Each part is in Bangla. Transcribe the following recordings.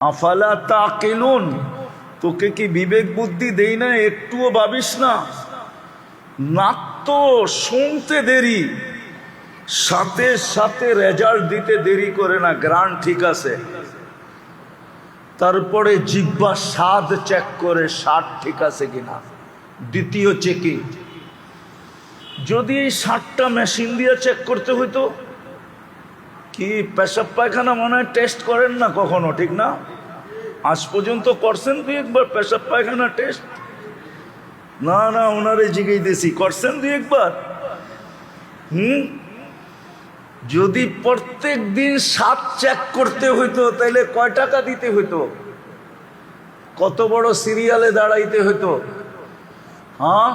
আফালা তাকিলুন, তোকে কি বিবেক বুদ্ধি দেই না? একটুও ভাবিস না? নাক তো শুনতে দেরি, সাথে সাথে রেজাল্ট দিতে দেরি করে না, গ্রান্ট ঠিক আছে। তারপরে জিহ্বা স্বাদ চেক করে, স্বাদ ঠিক আছে কিনা, দ্বিতীয় চেকিং। যদি এই স্বাদটা মেশিন দিয়ে চেক করতে হইতো, কি পেশাব পায়খানা মনে হয় টেস্ট করেন না কখনো, ঠিক না? আজ পর্যন্ত করছেন দুই একবার পেশাব পায়খানা টেস্ট? না না, ওনারে জিজ্ঞেস করছেন দুই একবার? যদি প্রত্যেক দিন স্বাদ চেক করতে হইতো তাহলে কয় টাকা দিতে হইতো, কত বড় সিরিয়ালে দাঁড়াইতে হইতো? হ্যাঁ,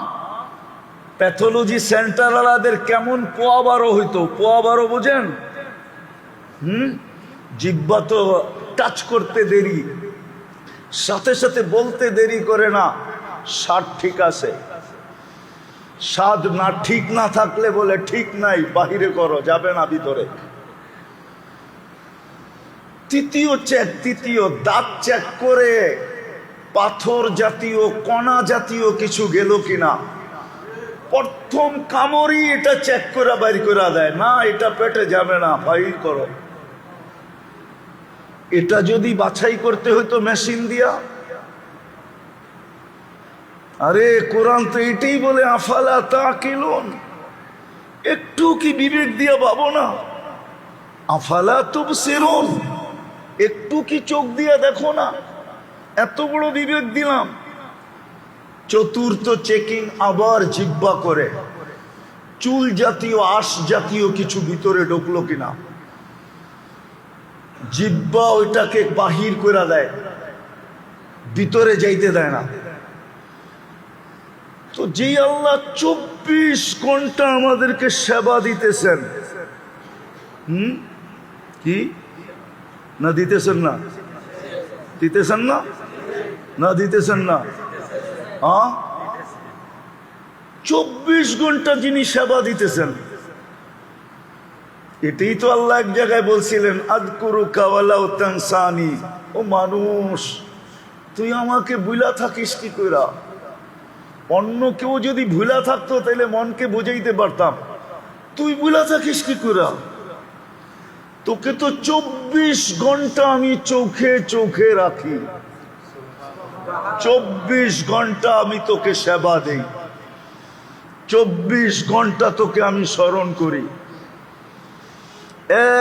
প্যাথোলজি সেন্টারওয়ালাদের কেমন পোয়া বারো হইতো, পোয়া বারো বোঝেন? জিহ্বা তো টাচ করতে দেরি, সাথে সাথে বলতে দেরি করে না স্বাদ ঠিক আছে। স্বাদ না ঠিক না থাকলে বলে ঠিক নাই, বাহিরে করো, যাবে না ভিতরে। তৃতীয় দাঁত চেক করে পাথর জাতীয় কণা জাতীয় কিছু গেল কিনা। প্রথম কামড়ই এটা চেক করে বাইর করে দেয়, না এটা পেটে যাবে না, বাইর করো। এটা যদি বাছাই করতে হতো মেশিন দিয়া, আরে কোরআন তো এটাই বলে আফালা তাকিলুন, একটু কি বিবেক দিয়া ভাবো না? আফালা তুবসিরুন, একটু কি চোখ দিয়া দেখো না? এত বড় বিবেক দিলাম। চতুর্থ চেকিং আবার জিহ্বা করে, চুল জাতীয় আঁশ জাতীয় কিছু ভিতরে ঢুকলো কিনা। জিহ্বা ওইটাকে বাহির করে দেয়, ভিতরে যাইতে দেয় না। তো যে আল্লাহ 24 ঘন্টা আমাদেরকে সেবা দিতেছেন, কি না দিতেছেন না? দিতেছেন না? না দিতেছেন না? 24 ঘন্টা যিনি সেবা দিতেছেন, এটাই তো আল্লাহ এক জায়গায় বলছিলেন আযকুরুকা ওয়ালাউ তানসানি। ও মানুষ, তুই আমাকে ভুলা থাকিস কি কইরা? অন্য কেউ যদি ভুলা থাকতো তাহলে মনকে বুঝাইতে পারতাম, তুই ভুলা থাকিস কি কইরা? তোকে তো 24 ঘন্টা আমি চোখে চোখে রাখি, 24 ঘন্টা আমি তোকে সেবা দেই, 24 ঘন্টা তোকে আমি স্মরণ করি।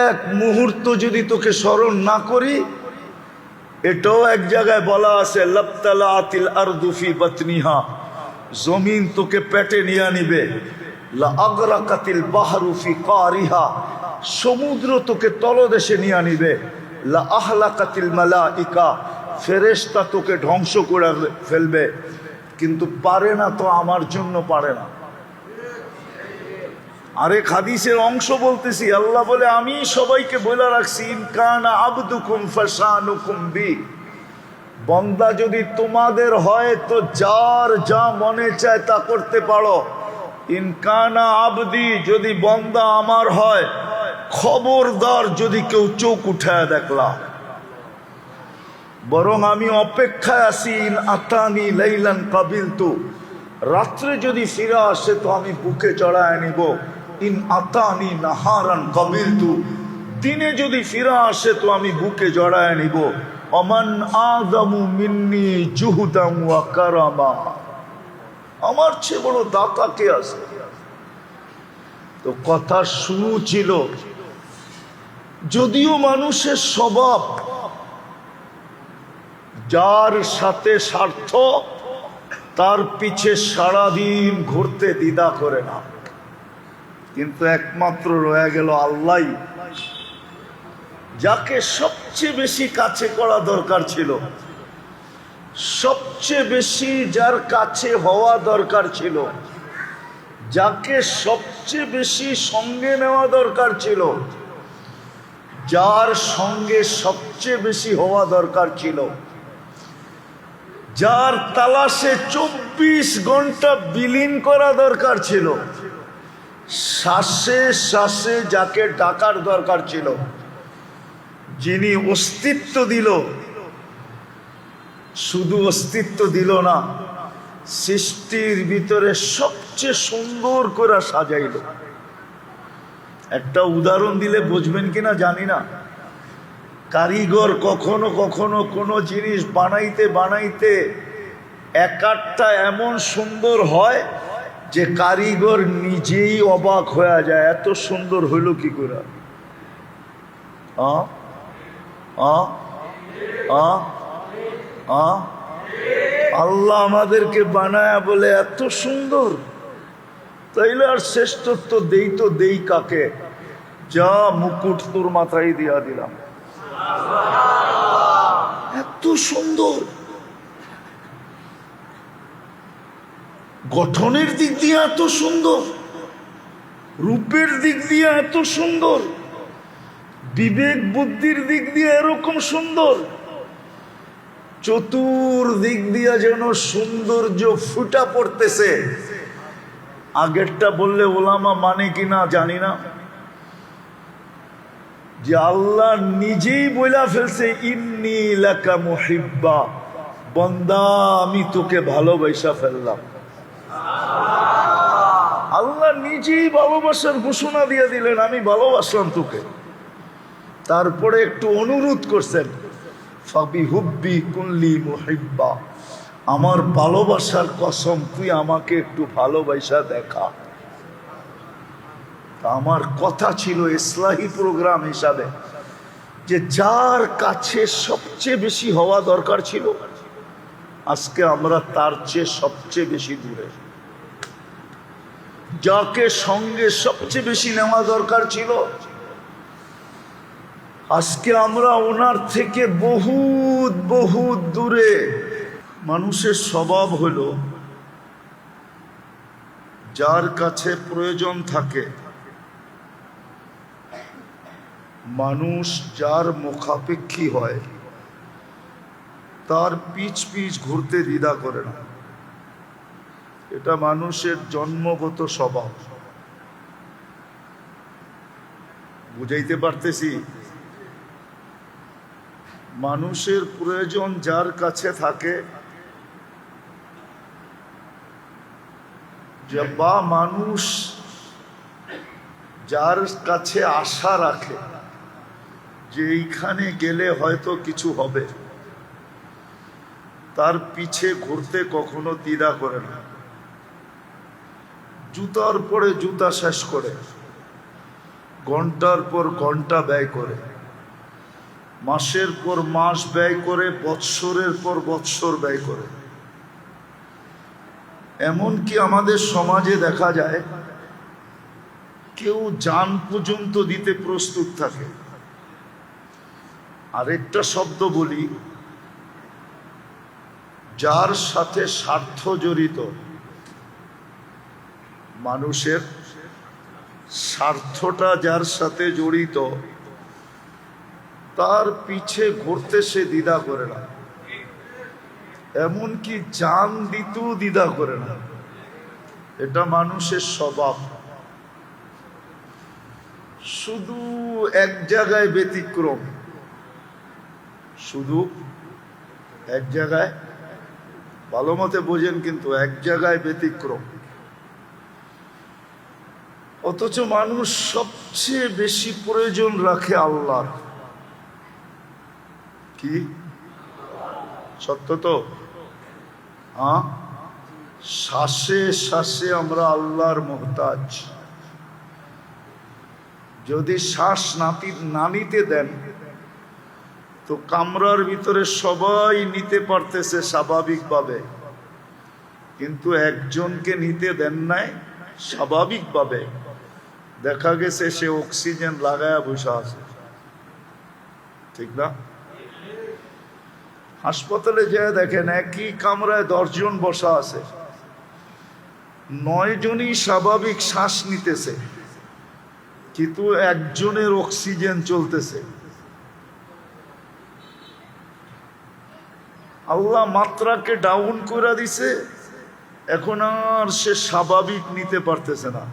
এক মুহূর্ত যদি তোকে স্মরণ না করি, এটাও এক জায়গায় বলা আছে লাবতালাতিল আরদু ফি বাতনিহা, জমিন তোকে পেটে নিয়ে নিবে। লা আগরাকাতিল বাহরু ফি কারিহা, সমুদ্র তোকে তলদেশে নিয়ে নিবে। লা আহলাকাতিল মালাইকা, ফেরেশতা তোকে ধ্বংস করে ফেলবে, কিন্তু পারে না তো, আমার জন্য পারে না। আরেক হাদিসের অংশ বলতেছি, আল্লাহ বলে আমি সবাইকে বলে রাখছি ইনকানা আবদুকুম ফাশানুকুম বি, বান্দা যদি তোমাদের হয় তো যার যা মনে চায় তা করতে পারো। ইনকানা আবদি, যদি বান্দা আমার হয়, খবরদার যদি কেউ চোখ উঠায় দেখলা। বরং আমি অপেক্ষায় আছি, ইন আতানি লাইলান কাবিলতু, রাত্রে যদি ফিরে আসে তো আমি বুকে চড়ায় নিব। ইন আতানি নাহারান কাবিলতু, দিনে যদি ফিরে আসে তো আমি বুকে জড়ায় নিব। অমান আযামু মিন্নি জুহদান ওয়া কারামা, আমার চেয়ে বড় দাতা কে আছে? তো কথা শুরু ছিল, যদিও মানুষের স্বভাব যার সাথে স্বার্থ তার পিছে সারাদিন ঘুরতে দ্বিধা করে না, কিন্তু একমাত্র রয়ে গেল আল্লাহ, যাকে সবচেয়ে বেশি কাছে করা দরকার ছিল, সবচেয়ে বেশি যার কাছে হওয়া দরকার ছিল, যাকে সবচেয়ে বেশি সঙ্গে নেওয়া দরকার ছিল, যার সঙ্গে সবচেয়ে বেশি হওয়া দরকার ছিল, যার তালাশে 24 ঘন্টা বিলীন করা দরকার ছিল, শ্বাসে শ্বাসে যাকে ডাকার দরকার ছিল, যিনি অস্তিত্ব দিল, শুধু অস্তিত্ব দিল না, সৃষ্টির ভিতরে সবচেয়ে সুন্দর করে সাজাইল। একটা উদাহরণ দিলে বুঝবেন কিনা জানি না। কারিগর কখনো কখনো কোনো জিনিস বানাইতে বানাইতে এক আধটা এমন সুন্দর হয় যে কারিগর নিজেই অবাক হয়ে যায়, এত সুন্দর হইল কি করে। আল্লাহ আমাদেরকে বানায়া বলে এত সুন্দর, তাইলে আর শ্রেষ্ঠত্ব দেই তো দেই কাকে? যা মুকুট তোর মাথায় দিয়া দিলাম, এত সুন্দর। গঠনের দিক দিয়ে এত সুন্দর, রূপের দিক দিয়ে এত সুন্দর, বিবেক বুদ্ধির দিক দিয়ে এরকম সুন্দর, চতুর্দিক দিয়া যেন সৌন্দর্য ফুটা পড়তেছে। আগেরটা বললে ওলামা মানে কিনা জানি না, যে আল্লাহ নিজেই বইলা ফেলছে ইন্নী লাকা মুহিব্বা, বান্দা আমি তোকে ভালোবাসা ফেললাম। আল্লাহ নিজেই ভালোবাসার ঘোষণা দিয়ে দিলেন, আমি ভালোবাসলাম তোকে। তারপরে একটু অনুরোধ করছেন, ফাবিহুব্বি কুল্লি মুহিব্বা, আমার ভালোবাসার কসম তুই আমাকে একটু ভালোবাসা দেখা। আমার কথা ছিল ইসলাহি প্রোগ্রাম হিসাবে যে যার কাছে সবচেয়ে বেশি হওয়া দরকার ছিল, আজকে আমরা তার চেয়ে সবচেয়ে বেশি দূরে। যাকে সঙ্গে সবচেয়ে বেশি নেওয়া দরকার ছিল, আজকে আমরা ওনার থেকে বহুত বহুত দূরে। মানুষের স্বভাব হলো যার কাছে প্রয়োজন থাকে, মানুষ যার মুখাপেক্ষী হয় তার পিছ পিছ ঘুরতে দ্বিধা করে না। এটা মানুষের জন্মগত স্বভাব। বুঝাইতে পারতেছি? মানুষের প্রয়োজন যার কাছে থাকে, বা মানুষ যার কাছে আশা রাখে যে এইখানে গেলে হয়তো কিছু হবে, তার পিছে ঘুরতে কখনো দ্বিধা করে না। জুতার পরে জুতা শেষ করে, ঘন্টার পর ঘন্টা ব্যয় করে, মাসের পর মাস ব্যয় করে, বৎসরের পর বৎসর ব্যয় করে। এমনকি আমাদের সমাজে দেখা যায় কেউ জান পর্যন্ত দিতে প্রস্তুত থাকে। আরেকটা শব্দ বলি, যার সাথে স্বার্থ জড়িত, মানুষের স্বার্থটা যার সাথে জড়িত, তার পিছে ঘুরতে সে দ্বিধা করে না। এমনকি জান দিতেও দ্বিধা করে না। এটা মানুষের স্বভাব। শুধু এক জায়গায় ব্যতিক্রম, শুধু এক জায়গায়, ভালো মতে বোঝেন, কিন্তু এক জায়গায় ব্যতিক্রম। অথচ মানুষ সবচেয়ে বেশি প্রয়োজন রাখে আল্লাহর। কি সত্য তো? শ্বাসে শ্বাসে আমরা আল্লাহর মুহতাজ। যদি শ্বাস না নিতে দেন তো কামরার ভিতরে সবাই নিতে পারতেছে স্বাভাবিকভাবে, কিন্তু একজনকে নিতে দেন নাই স্বাভাবিকভাবে, দেখা গেছে সে অক্সিজেন লাগায়া বসে আছে। ঠিক না? হাসপাতালে যেয়ে দেখেন একই কামরায় 10 জন বসা আছে, 9 জনই স্বাভাবিক শ্বাস নিতেছে, কিন্তু একজনের অক্সিজেন চলতেছে। আল্লাহ মাত্রাকে ডাউন করে দিছে, এখন আর সে স্বাভাবিক নিতে পারতেছে না।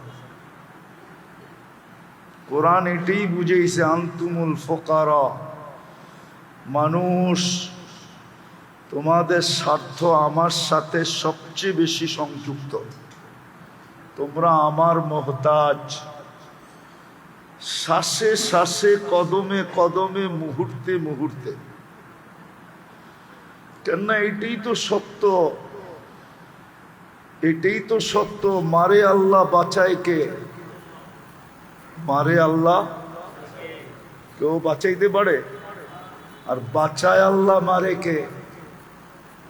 কোরআন এটাই বুঝাইছে, আনতুমুল ফুকারা। মানুষ তোমাদের স্বার্থ আমার সাথে সবচেয়ে বেশি সংযুক্ত। তোমরা আমার মোহতাজ। শ্বাসে শ্বাসে, কদমে কদমে, মুহূর্তে মুহূর্তে। কেননা এটাই তো সত্য, এটাই তো সত্য। মারে আল্লাহ, বাঁচায় কে? মারে আল্লাহ, কেউ বাঁচাইতে পারে? আর বাঁচায় আল্লাহ, মারে কে?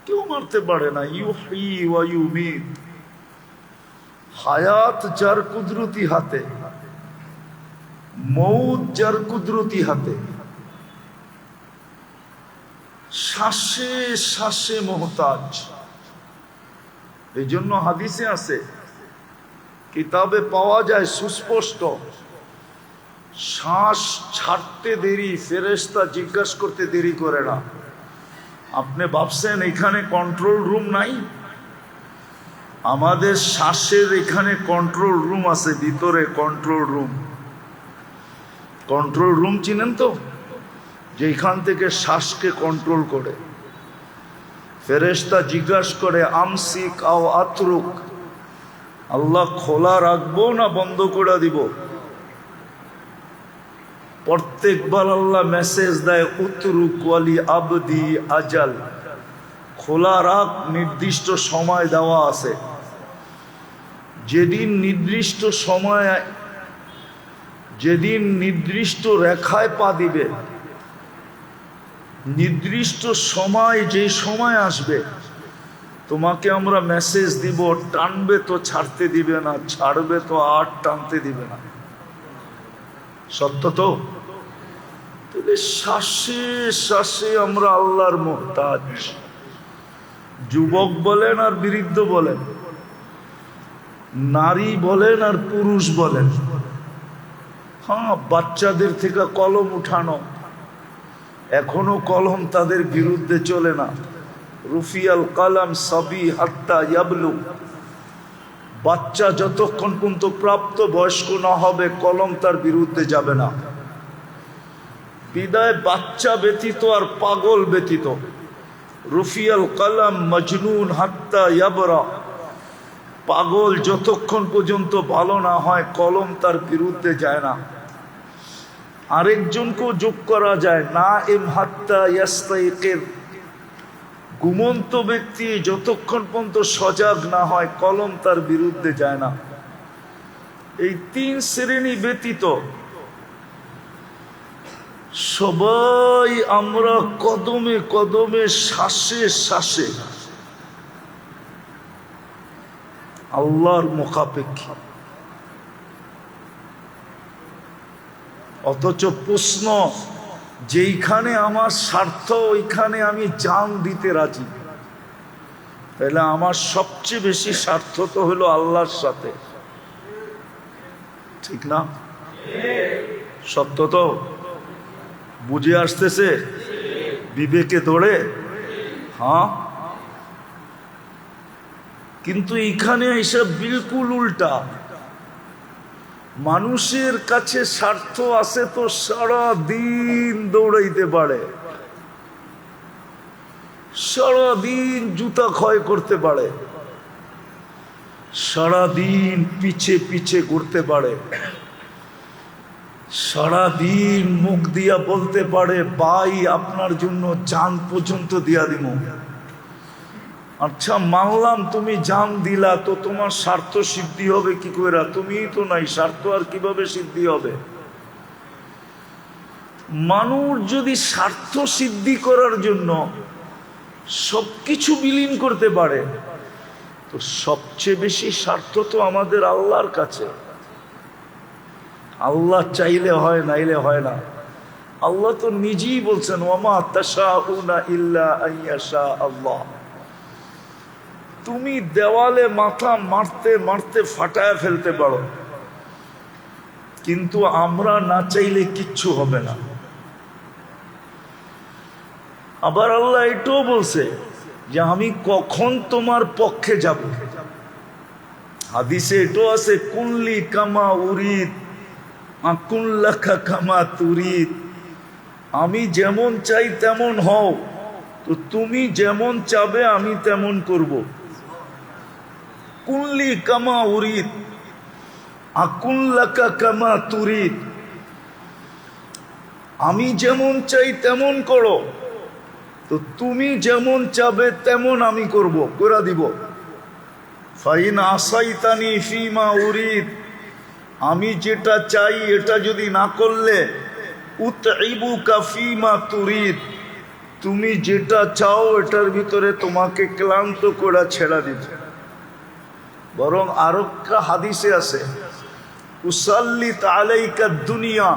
কেউ মারতে পারে না। ইউহয়ী ওয়া ইউমীত। হায়াত যার কুদরতি হাতে, মৌত যার কুদরতি হাতে। শ্বাসে শ্বাসে মোহতাজ। এই জন্য হাদিসে আছে, কিতাবে পাওয়া যায় সুস্পষ্ট, শ্বাস ছাড়তে দেরি ফেরেশতা জিজ্ঞাসা করতে দেরি করে না। আপনি ভাবছেন এখানে কন্ট্রোল রুম নাই? আমাদের শ্বাসের এখানে কন্ট্রোল রুম আছে, ভিতরে কন্ট্রোল রুম। কন্ট্রোল রুম চিনেন তো? যেখান থেকে শ্বাসকে কন্ট্রোল করে। ফেরেশতা জিজ্ঞাসা করে, আমসিক আও আতরুক, আল্লাহ খোলা রাখবো না বন্ধ করে দিব? প্রত্যেকবার আল্লাহ মেসেজ দেয়, উতরুক ওয়ালি আবদি আজাল, খোলা রাখ, নির্দিষ্ট সময় দেওয়া আছে। যেদিন নির্দিষ্ট সময়, যেদিন নির্দিষ্ট রেখায় পা দিবে, নির্দিষ্ট সময়, যে সময় আসবে, তোমাকে আমরা মেসেজ দিব, টানবে তো ছাড়তে দিবে না, ছাড়বে তো আর টানতে দিবে না। সত্য তো? তাহলে শ্বাসে শ্বাসে আমরা আল্লাহর মুহতাজ। যুবক বলেন আর বৃদ্ধ বলেন, নারী বলেন আর পুরুষ বলেন, হ্যাঁ, বাচ্চাদের থেকে কলম উঠানো, এখনো কলম তাদের বিরুদ্ধে চলে না। রুফিয়াল কালাম সাবি হাত্তা ইয়াবলু, বাচ্চা যতক্ষণ পর্যন্ত প্রাপ্ত বয়স্ক না হবে, কলম তার বিরুদ্ধে যাবে না। বিদায় বাচ্চা ব্যতীত আর পাগল ব্যতীত। রুফিয়াল কালাম মজনুন হাত্তা ইয়াবরা, পাগল যতক্ষণ পর্যন্ত ভালো না হয়, কলম তার বিরুদ্ধে যায় না। আরেকজনকেও যোগ করা যায়, না এম হাত্তা ইয়াস্তাইকির, ঘুমন্ত ব্যক্তি যতক্ষণ পর্যন্ত সজাগ না হয়, কলম তার বিরুদ্ধে যায় না। এই তিন শ্রেণী ব্যতীত সবাই আমরা কদমে কদমে, শ্বাসে শ্বাসে আল্লাহর মুখাপেক্ষী। অথচ প্রশ্ন, যেইখানে আমার স্বার্থ ওইখানে আমি জান দিতে রাজি। তাহলে আমার সবচেয়ে বেশি স্বার্থ তো হলো আল্লাহর সাথে, ঠিক না? সত্য তো? বুঝে আসতেছে বিবেকে ধরে? হ্যাঁ। কিন্তু এখানে এসব বিলকুল উল্টা। মানুষের কাছে স্বার্থ আছে তো সারা দিন দৌড়াইতে পারে, সারা দিন জুতা ক্ষয় করতে পারে, সারা দিন পিছে পিছে ঘুরতে পারে, সারা দিন মুখ দিয়া বলতে পারে, ভাই আপনার জন্য জান পর্যন্ত দিয়া দিব। আচ্ছা মানলাম তুমি জান দিলা, তো তোমার স্বার্থ সিদ্ধি হবে কি করে? তুমিই তো নাই, স্বার্থ আর কিভাবে সিদ্ধি হবে? মানুষ যদি স্বার্থ সিদ্ধি করার জন্য সবকিছু বিলীন করতে পারে, তো সবচেয়ে বেশি স্বার্থ তো আমাদের আল্লাহর কাছে। আল্লাহ চাইলে হয়, নাইলে হয় না। আল্লাহ তো নিজেই বলছেন, ওয়ামা তাশাউনা ইল্লা আইয়াশা আল্লাহ। তুমি দেওয়ালে মাথা মারতে মারতে ফাটায় ফেলতে পারো, কিন্তু আমরা না চাইলে কিচ্ছু হবে না। আবার আল্লাহ এটাও বলছে যে আমি কখন তোমার পক্ষে যাব। হাদিসে এটাও আছে, কুল্লি কামা উরিদ আকুল্লাকা কামা তুরিদ, আমি যেমন চাই তেমন হও, তো তুমি যেমন চাবে আমি তেমন করব। কুল্লি কামা উরিদ আকুল্লাকা কামা তুরিদ, আমি যেমন চাই তেমন করো, তো তুমি যেমন চাবে তেমন আমি করব, করে দিব। ফাইন আসাইতানি ফিমা উরিদ, আমি যেটা চাই এটা যদি না করলে, উতইবুকা ফিমা তুরিদ, তুমি যেটা চাও এটার ভিতরে তোমাকে ক্লান্ত করে ছেড়া দিতে। বরং আরো একটা হাদিসে আছে, উসাল্লিত আলাইকা দুনিয়া,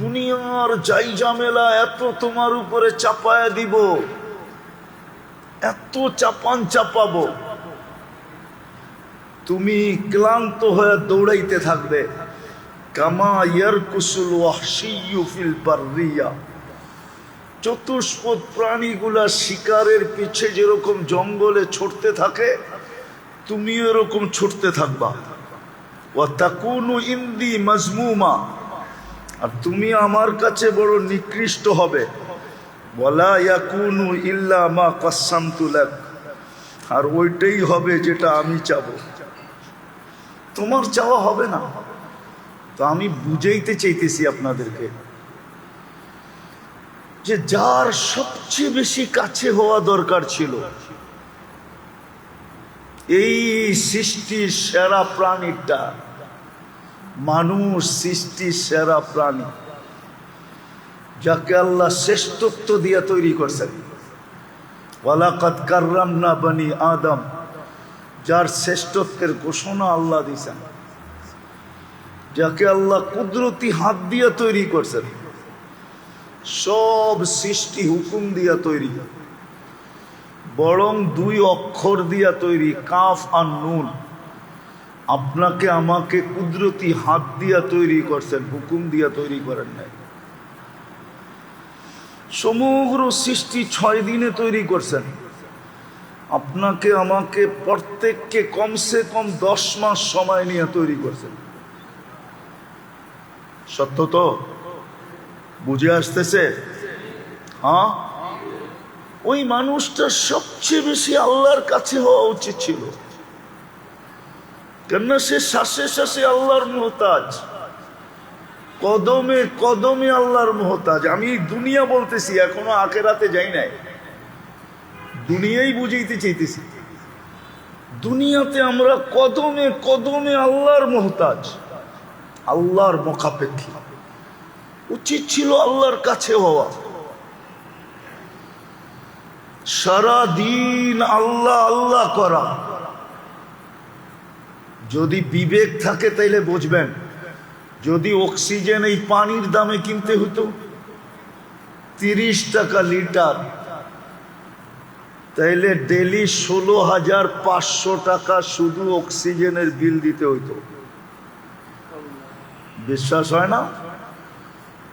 দুনিয়ার যাই ঝামেলা এত তোমার উপরে চাপায়া দিব, এত চাপান চাপাবো, তুমি ক্লান্ত হয়ে দৌড়াইতে থাকবে। কামা ইয়ারকুসুল ওয়াহশিয়্যু ফিল বাররিয়া, চতুষ্পদ প্রাণীগুলা শিকারের পিছে যেরকম জঙ্গলে ছুটতে থাকে, তুমি এরকম ছুটতে থাকবা। ওয়া তাকুনু ইনদি মাজমুমা, আর তুমি আমার কাছে বড় নিকৃষ্ট হবে। ওয়ালা ইয়াকুনু ইল্লা মা কাসসামতু লাক, আর ওইটাই হবে যেটা আমি চাবো, তোমার চাওয়া হবে না। তো আমি বুঝাইতে চাইতেছি আপনাদেরকে যে যার সবচেয়ে বেশি কাছে হওয়া দরকার ছিল, এই সৃষ্টির সেরা প্রাণীটা, মানুষ সৃষ্টির সেরা প্রাণী, যাকে আল্লাহ শ্রেষ্ঠত্ব দিয়ে তৈরি করছেন। ওয়ালাকাদ কাররামনা বনি আদম, যার শ্রেষ্ঠত্বের ঘোষণা আল্লাহ দিয়েছেন, যাকে আল্লাহ কুদরতি হাত দিয়ে তৈরি করছেন। সব সৃষ্টি হুকুম দিয়া তৈরি, বরং দুই অক্ষর দিয়া তৈরি, কাফ আর নুন। আপনাকে আমাকে কুদরতি হাত দিয়া তৈরি করছেন, হুকুম দিয়া তৈরি করেন নাই। সমগ্র সৃষ্টি 6 দিনে তৈরি করছেন, আপনাকে আমাকে প্রত্যেককে কমসে কম 10 মাস সময় নিয়ে তৈরি করছেন। সত্য তো? বুঝে আসতেছে? হ্যাঁ, ওই মানুষটা সবচেয়ে বেশি আল্লাহর কাছে হওয়া উচিত ছিল, কেননা সে শ্বাসে শ্বাসে আল্লাহর মুহতাজ, কদমে কদমে আল্লাহর মুহতাজ। আমি দুনিয়া বলতেছি, এখনো আখিরাতে যাই নাই, দুনিয়াই বুঝাইতে চাইতেছি। দুনিয়াতে আমরা কদমে কদমে আল্লাহর মুহতাজ, আল্লাহর মুখাপেক্ষী। উচিত ছিল আল্লাহর কাছে হওয়া, সারা দিন আল্লাহ আল্লাহ করা। যদি বিবেক থাকে তাইলে বুঝবেন, যদি অক্সিজেন এই পানির দামে কিনতে হতো 30 টাকা লিটার, তাইলে ডেলি 16,500 টাকা শুধু অক্সিজেনের বিল দিতে হইতো। বিশ্বাস হয় না?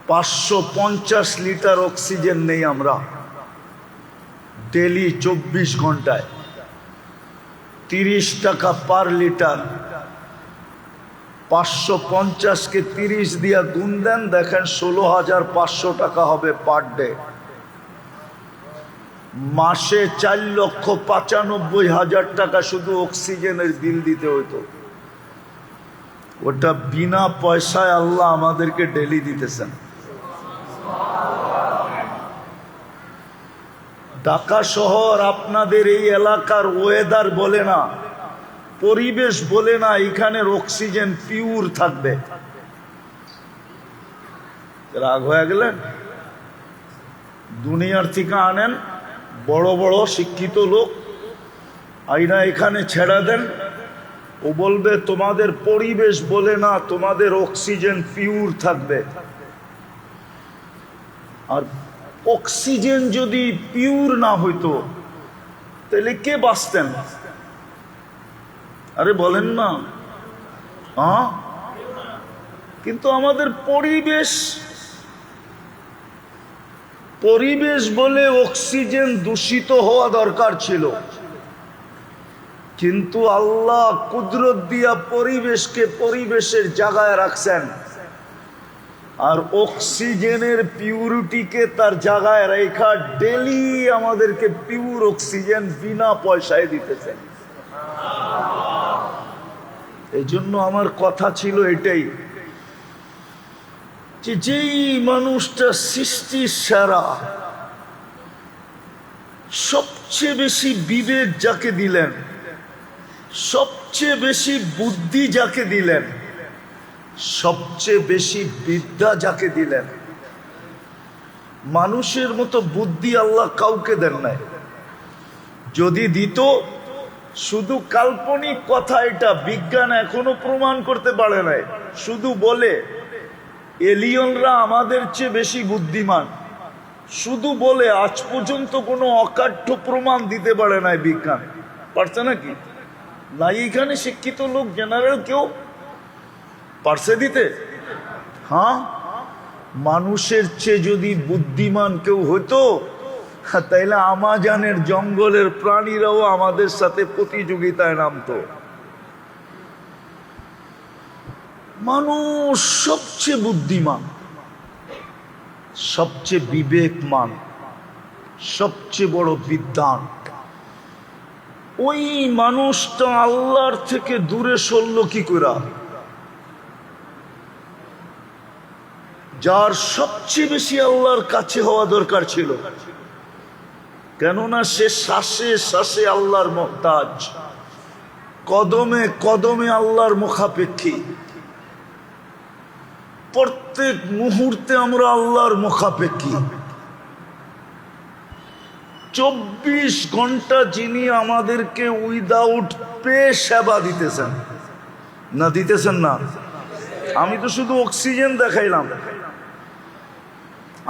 550 লিটার অক্সিজেন নেই আমরা ডেলি 24 ঘন্টায়, 30 টাকা পার লিটার। 550-কে 30 দিয়া গুণ দেন, দেখেন 16,500 টাকা হবে পার ডে। মাসে 4,95,000 টাকা শুধু অক্সিজেনের বিল দিতে হইতো। ওটা বিনা পয়সায় আল্লাহ আমাদেরকে ডেলি দিতেছেন। ঢাকা শহর, আপনাদের এই এলাকার ওয়েদার বলে না, পরিবেশ বলে না এখানের অক্সিজেন পিওর থাকবে। রাগ হয়ে গেলেন? দুনিয়ার থেকে আনেন বড় বড় শিক্ষিত লোক, আইনা এখানে ছেড়া দেন, ও বলবে তোমাদের পরিবেশ বলে না, তোমাদের অক্সিজেন পিওর থাকবে। আর অক্সিজেন যদি পিওর না হইতো তাহলে কে বাঁচতেন? আরে বলেন না। হ্যাঁ, কিন্তু আমাদের পরিবেশ বলে অক্সিজেন দূষিত হওয়া দরকার ছিল, কিন্তু আল্লাহ কুদরত দিয়া পরিবেশকে পরিবেশের জায়গায় রাখছেন। আর অক্সিজেনের পিউরিটিকে তার জায়গায় রেখা ডেলি আমাদেরকে পিওর অক্সিজেন বিনা পয়সায় দিতেছেন। এই জন্য আমার কথা ছিল এটাই, যে যেই মানুষটা সৃষ্টির সেরা, সবচেয়ে বেশি বিবেক যাকে দিলেন, সবচেয়ে বেশি বুদ্ধি যাকে দিলেন, সবচেয়ে বেশি বিদ্যা যাকে দিলেন, মানুষের মতো বুদ্ধি আল্লাহ কাউকে দেন নাই। যদি দিত, শুধু কাল্পনিক কথা, এটা বিজ্ঞান এখনো প্রমাণ করতে পারে নাই, শুধু বলে এলিয়নরা আমাদের চেয়ে বেশি বুদ্ধিমান, শুধু বলে, আজ পর্যন্ত কোনো অকাঠ্য প্রমাণ দিতে পারে নাই বিজ্ঞান। পারছে নাকি? নাই এখানে শিক্ষিত লোক জেনারেল কেউ পারছে দিতে? হ্যাঁ, মানুষের চেয়ে যদি বুদ্ধিমান কেউ হতো, তাইলে আমাজনের জঙ্গলের প্রাণীরাও আমাদের সাথে প্রতিযোগিতায় নামতো। মানুষ সবচেয়ে বুদ্ধিমান, সবচেয়ে বিবেকমান, সবচেয়ে বড় বিদ্বান। ওই মানুষটা আল্লাহর থেকে দূরে সরল কি করে? যার সবচেয়ে বেশি আল্লাহর কাছে হওয়া দরকার ছিল, কেননা সে শ্বাসে শ্বাসে আল্লাহর মুহতাজ, কদমে কদমে আল্লাহর মুখাপেক্ষী। প্রত্যেক মুহূর্তে আমরা আল্লাহর মুখাপেক্ষী। 24 ঘন্টা যিনি আমাদেরকে উইদাউট পে সেবা দিতেছেন, না দিতেছেন না? আমি তো শুধু অক্সিজেন দেখাইলাম।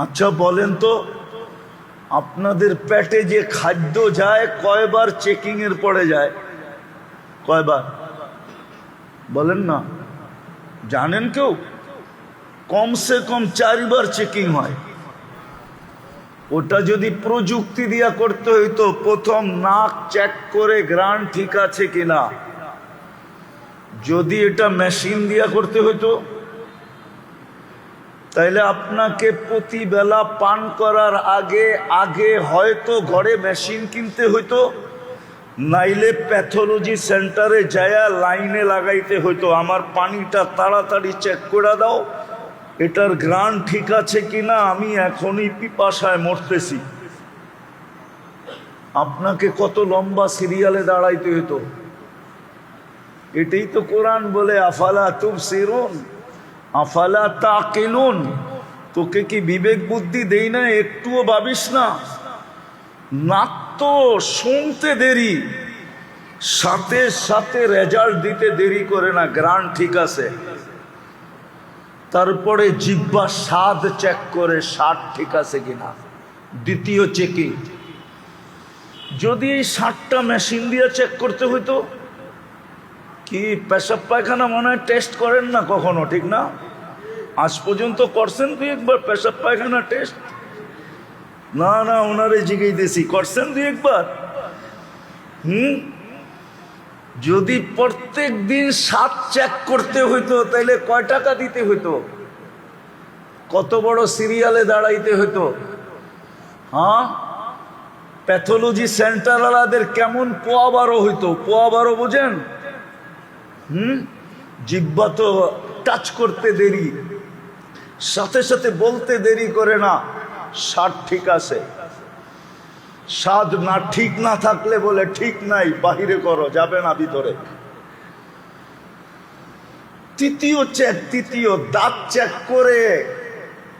আচ্ছা বলেন তো, আপনাদের পেটে যে খাদ্য যায় কয়বার চেকিং এর পরে যায়? কয়বার বলেন না? জানেন কেউ? কমসে কম 4 বার চেকিং হয়। ওটা যদি প্রযুক্তি দিয়া করতে হইতো, প্রথম নাক চেক করে গ্রান ঠিক আছে কিনা। যদি এটা মেশিন দিয়া করতে হইতো, তাইলে আপনাকে প্রতি বেলা পান করার আগে আগে হয়তো ঘরে মেশিন কিনতে হইতো, নাইলে প্যাথোলজি সেন্টারে যায়া লাইনে লাগাইতে হইতো। আমার পানিটা তাড়াতাড়ি চেক করে দাও, এটার গ্রান ঠিক আছে কিনা, আমি এখনই পিপাসায় মরতেছি। আপনাকে কত লম্বা সিরিয়ালে দাঁড়াইতে হইতো। এটাই তো কোরআন বলে, আফালা তুবসিরুন আফালা তাকিলুন। তোকে কি বিবেক বুদ্ধি দেই না? একটুও ভাবিস না? নাক তো শুনতে দেরি, সাথে সাথে রেজাল্ট দিতে দেরি করে না, গ্রান ঠিক আছে। তারপরে জিহ্বা স্বাদ চেক করে, স্বাদ ঠিক আছে কিনা, দ্বিতীয় চেকিং। যদি এই 60টা মেশিন দিয়ে চেক করতে হইতো, কি পেশাব পায়খানা মনে হয় টেস্ট করেন না কখনো, ঠিক না? আজ পর্যন্ত করছেন 2-1 বার পেশাব পায়খানা টেস্ট? না না, ওনারে জিজ্ঞেস করছেন 2-1 বার? যদি প্রত্যেক দিন 7 চেক করতে হইতো, তাইলে কয় টাকা দিতে হইতো? কত বড় সিরিয়ালে দাঁড়াইতে হইতো? হ্যাঁ, প্যাথোলজি সেন্টারওয়ালাদের কেমন পোয়াবারও হইতো। পোয়াবারও বোঝেন? জিহ্বা তো টাচ করতে দেরি, সাথে সাথে বলতে দেরি করে না, স্বাদ ঠিক আছে। স্বাদ না ঠিক না থাকলে বলে ঠিক নাই, বাহিরে করো, যাবে না ভিতরে। তৃতীয় দাঁত চেক করে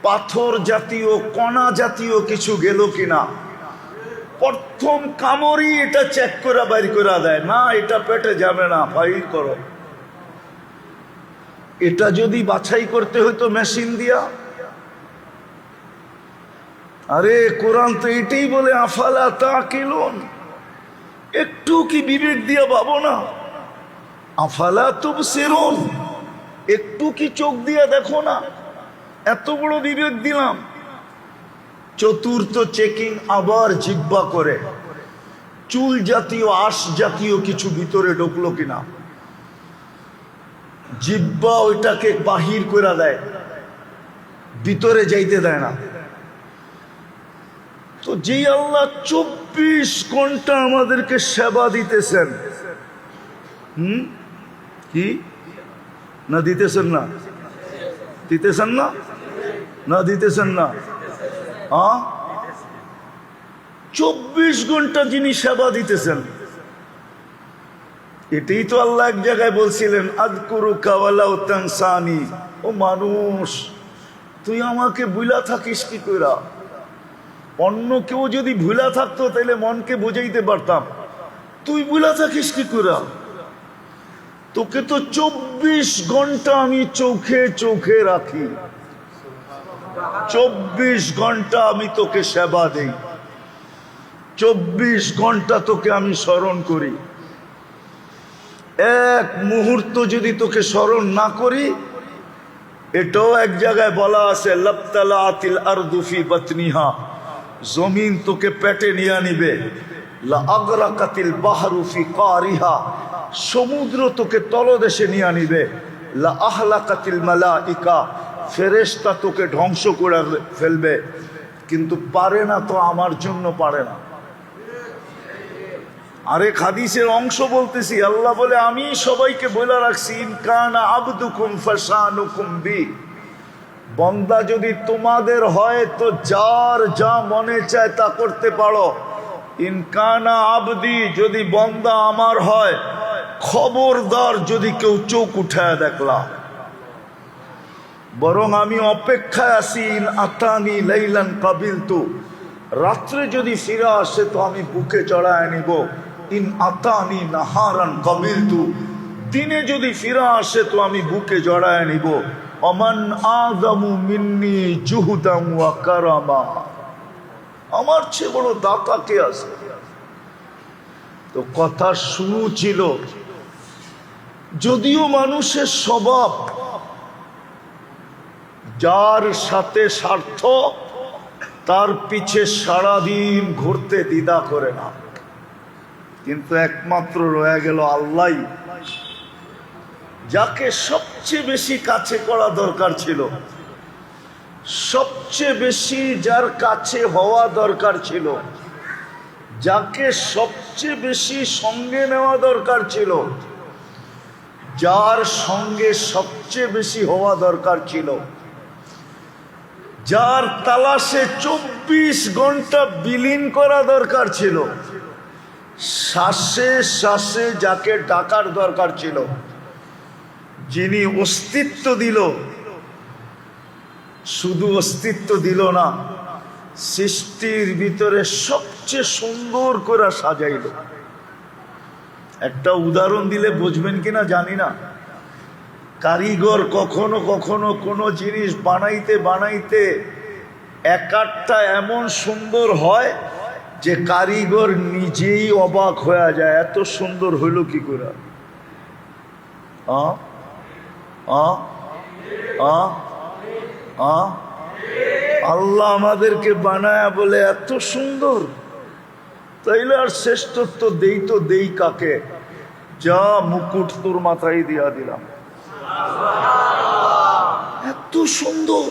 পাথর জাতীয় কণা জাতীয় কিছু গেল কিনা। প্রথম কামড়ই এটা চেক করে বাইর করে দেয়, না এটা পেটে যাবে না, বাহির করো। এটা যদি বাছাই করতে হতো মেশিন দিয়া, আরে কোরআন তো এটাই বলে, আফালা তাকিলুন। একটু কি বিবেক দিয়া ভাবো না? আফালা তুবসিরুন, একটু কি চোখ দিয়া দেখো না? এত বড় বিবেক দিলাম। চতুর্থ চেকিং আবার জিহ্বা করে, চুল জাতীয় আঁশ জাতীয় কিছু ভিতরে ঢুকলো কিনা। জিহ্বা ওইটাকে বাহির করে দেয়। ভিতরে যাইতে দেয় না। তো যেই আল্লাহ 24 ঘন্টা আমাদেরকে সেবা দিতেছেন, কি না দিতেছেন না? দিতেছেন না? না দিতেছেন না? 24 ঘন্টা যিনি সেবা দিতেছেন, এটাই তো আল্লাহ এক জায়গায় বলছিলেন, আযকুরুকা ওয়ালাউ তানসানি। ও মানুষ, তুই আমাকে ভুলা থাকিস কি কইরা? অন্য কেউ যদি ভুলা থাকতো তাহলে মনকে বুঝাইতে পারতাম, তুই ভুলা থাকিস কি কইরা? তোকে তো 24 ঘন্টা আমি চোখে চোখে রাখি, 24 ঘন্টা আমি তোকে সেবা দেই, 24 ঘন্টা তোকে আমি স্মরণ করি। এক মুহূর্ত যদি তোকে স্মরণ না করি, এটাও এক জায়গায় বলা আছে, লাবতালাতিল আরদু ফি বাতনিহা, জমিন তোকে পেটে নিয়ে নিবে। লা আগরাকাতিল বাহরু ফি কারিহা, সমুদ্র তোকে তলদেশে নিয়ে নিবে। লা আহলাকাতিল মালাইকা, ফেরেশতা তোকে ধ্বংস করে ফেলবে, কিন্তু পারে না তো, আমার জন্য পারে না। আরেক হাদিসের অংশ বলতেছি, আল্লাহ বলে, আমি সবাইকে বলে রাখছি, ইন কানা আবদুকুম ফাশানুকুম বি, বন্দা যদি তোমাদের হয় তো যার যা মনে চায় তা করতে পারো। ইন কানা আবদি, যদি বন্দা আমার হয়, খবরদার যদি কেউ চোখ উঠায় দেখলা। বরং আমি অপেক্ষায় আছি, ইন আতানি লাইলান কাবিলতু, রাত্রে যদি ফিরে আসে তো আমি বুকে চড়ায় নিব। ইন আতানি নাহারান কাবিলতু, দিনে যদি ফিরে আসে তো আমি বুকে জড়ায় নিব। অমান আযামু মিন্নি জুহুদান ওয়া কারামা, আমার চেয়ে বড় দাতা কে আছে? তো কথা শুরু ছিল, যদিও মানুষের স্বভাব যার সাথে স্বার্থ তার পিছে সারাদিন ঘুরতে দ্বিধা করে না, কিন্তু একমাত্র রয়ে গেল আল্লাহ, যাকে সবচেয়ে বেশি কাছে করা দরকার ছিল, সবচেয়ে বেশি যার কাছে হওয়া দরকার ছিল, যাকে সবচেয়ে বেশি সঙ্গে নেওয়া দরকার ছিল, যার সঙ্গে সবচেয়ে বেশি হওয়া দরকার ছিল, যার তালাশে 24 ঘন্টা বিলীন করা দরকার ছিল, শ্বাসে শ্বাসে যাকে ডাকার দরকার ছিল, যিনি অস্তিত্ব দিল, শুধু অস্তিত্ব দিল না, সৃষ্টির ভিতরে সবচেয়ে সুন্দর করে সাজাইল। একটা উদাহরণ দিলে বুঝবেন কিনা জানি না। কারিগর কখনো কখনো কোনো জিনিস বানাইতে বানাইতে একটা এমন সুন্দর হয় যে কারিগর নিজেই অবাক হয়ে যায়, এত সুন্দর হইল কি করে। আল্লাহ আমাদেরকে বানায়া বলে এত সুন্দর, তাইলে আর শ্রেষ্ঠত্ব দেই তো দেই কাকে? যা মুকুট তোর মাথায় দিয়া দিলাম, এত সুন্দর।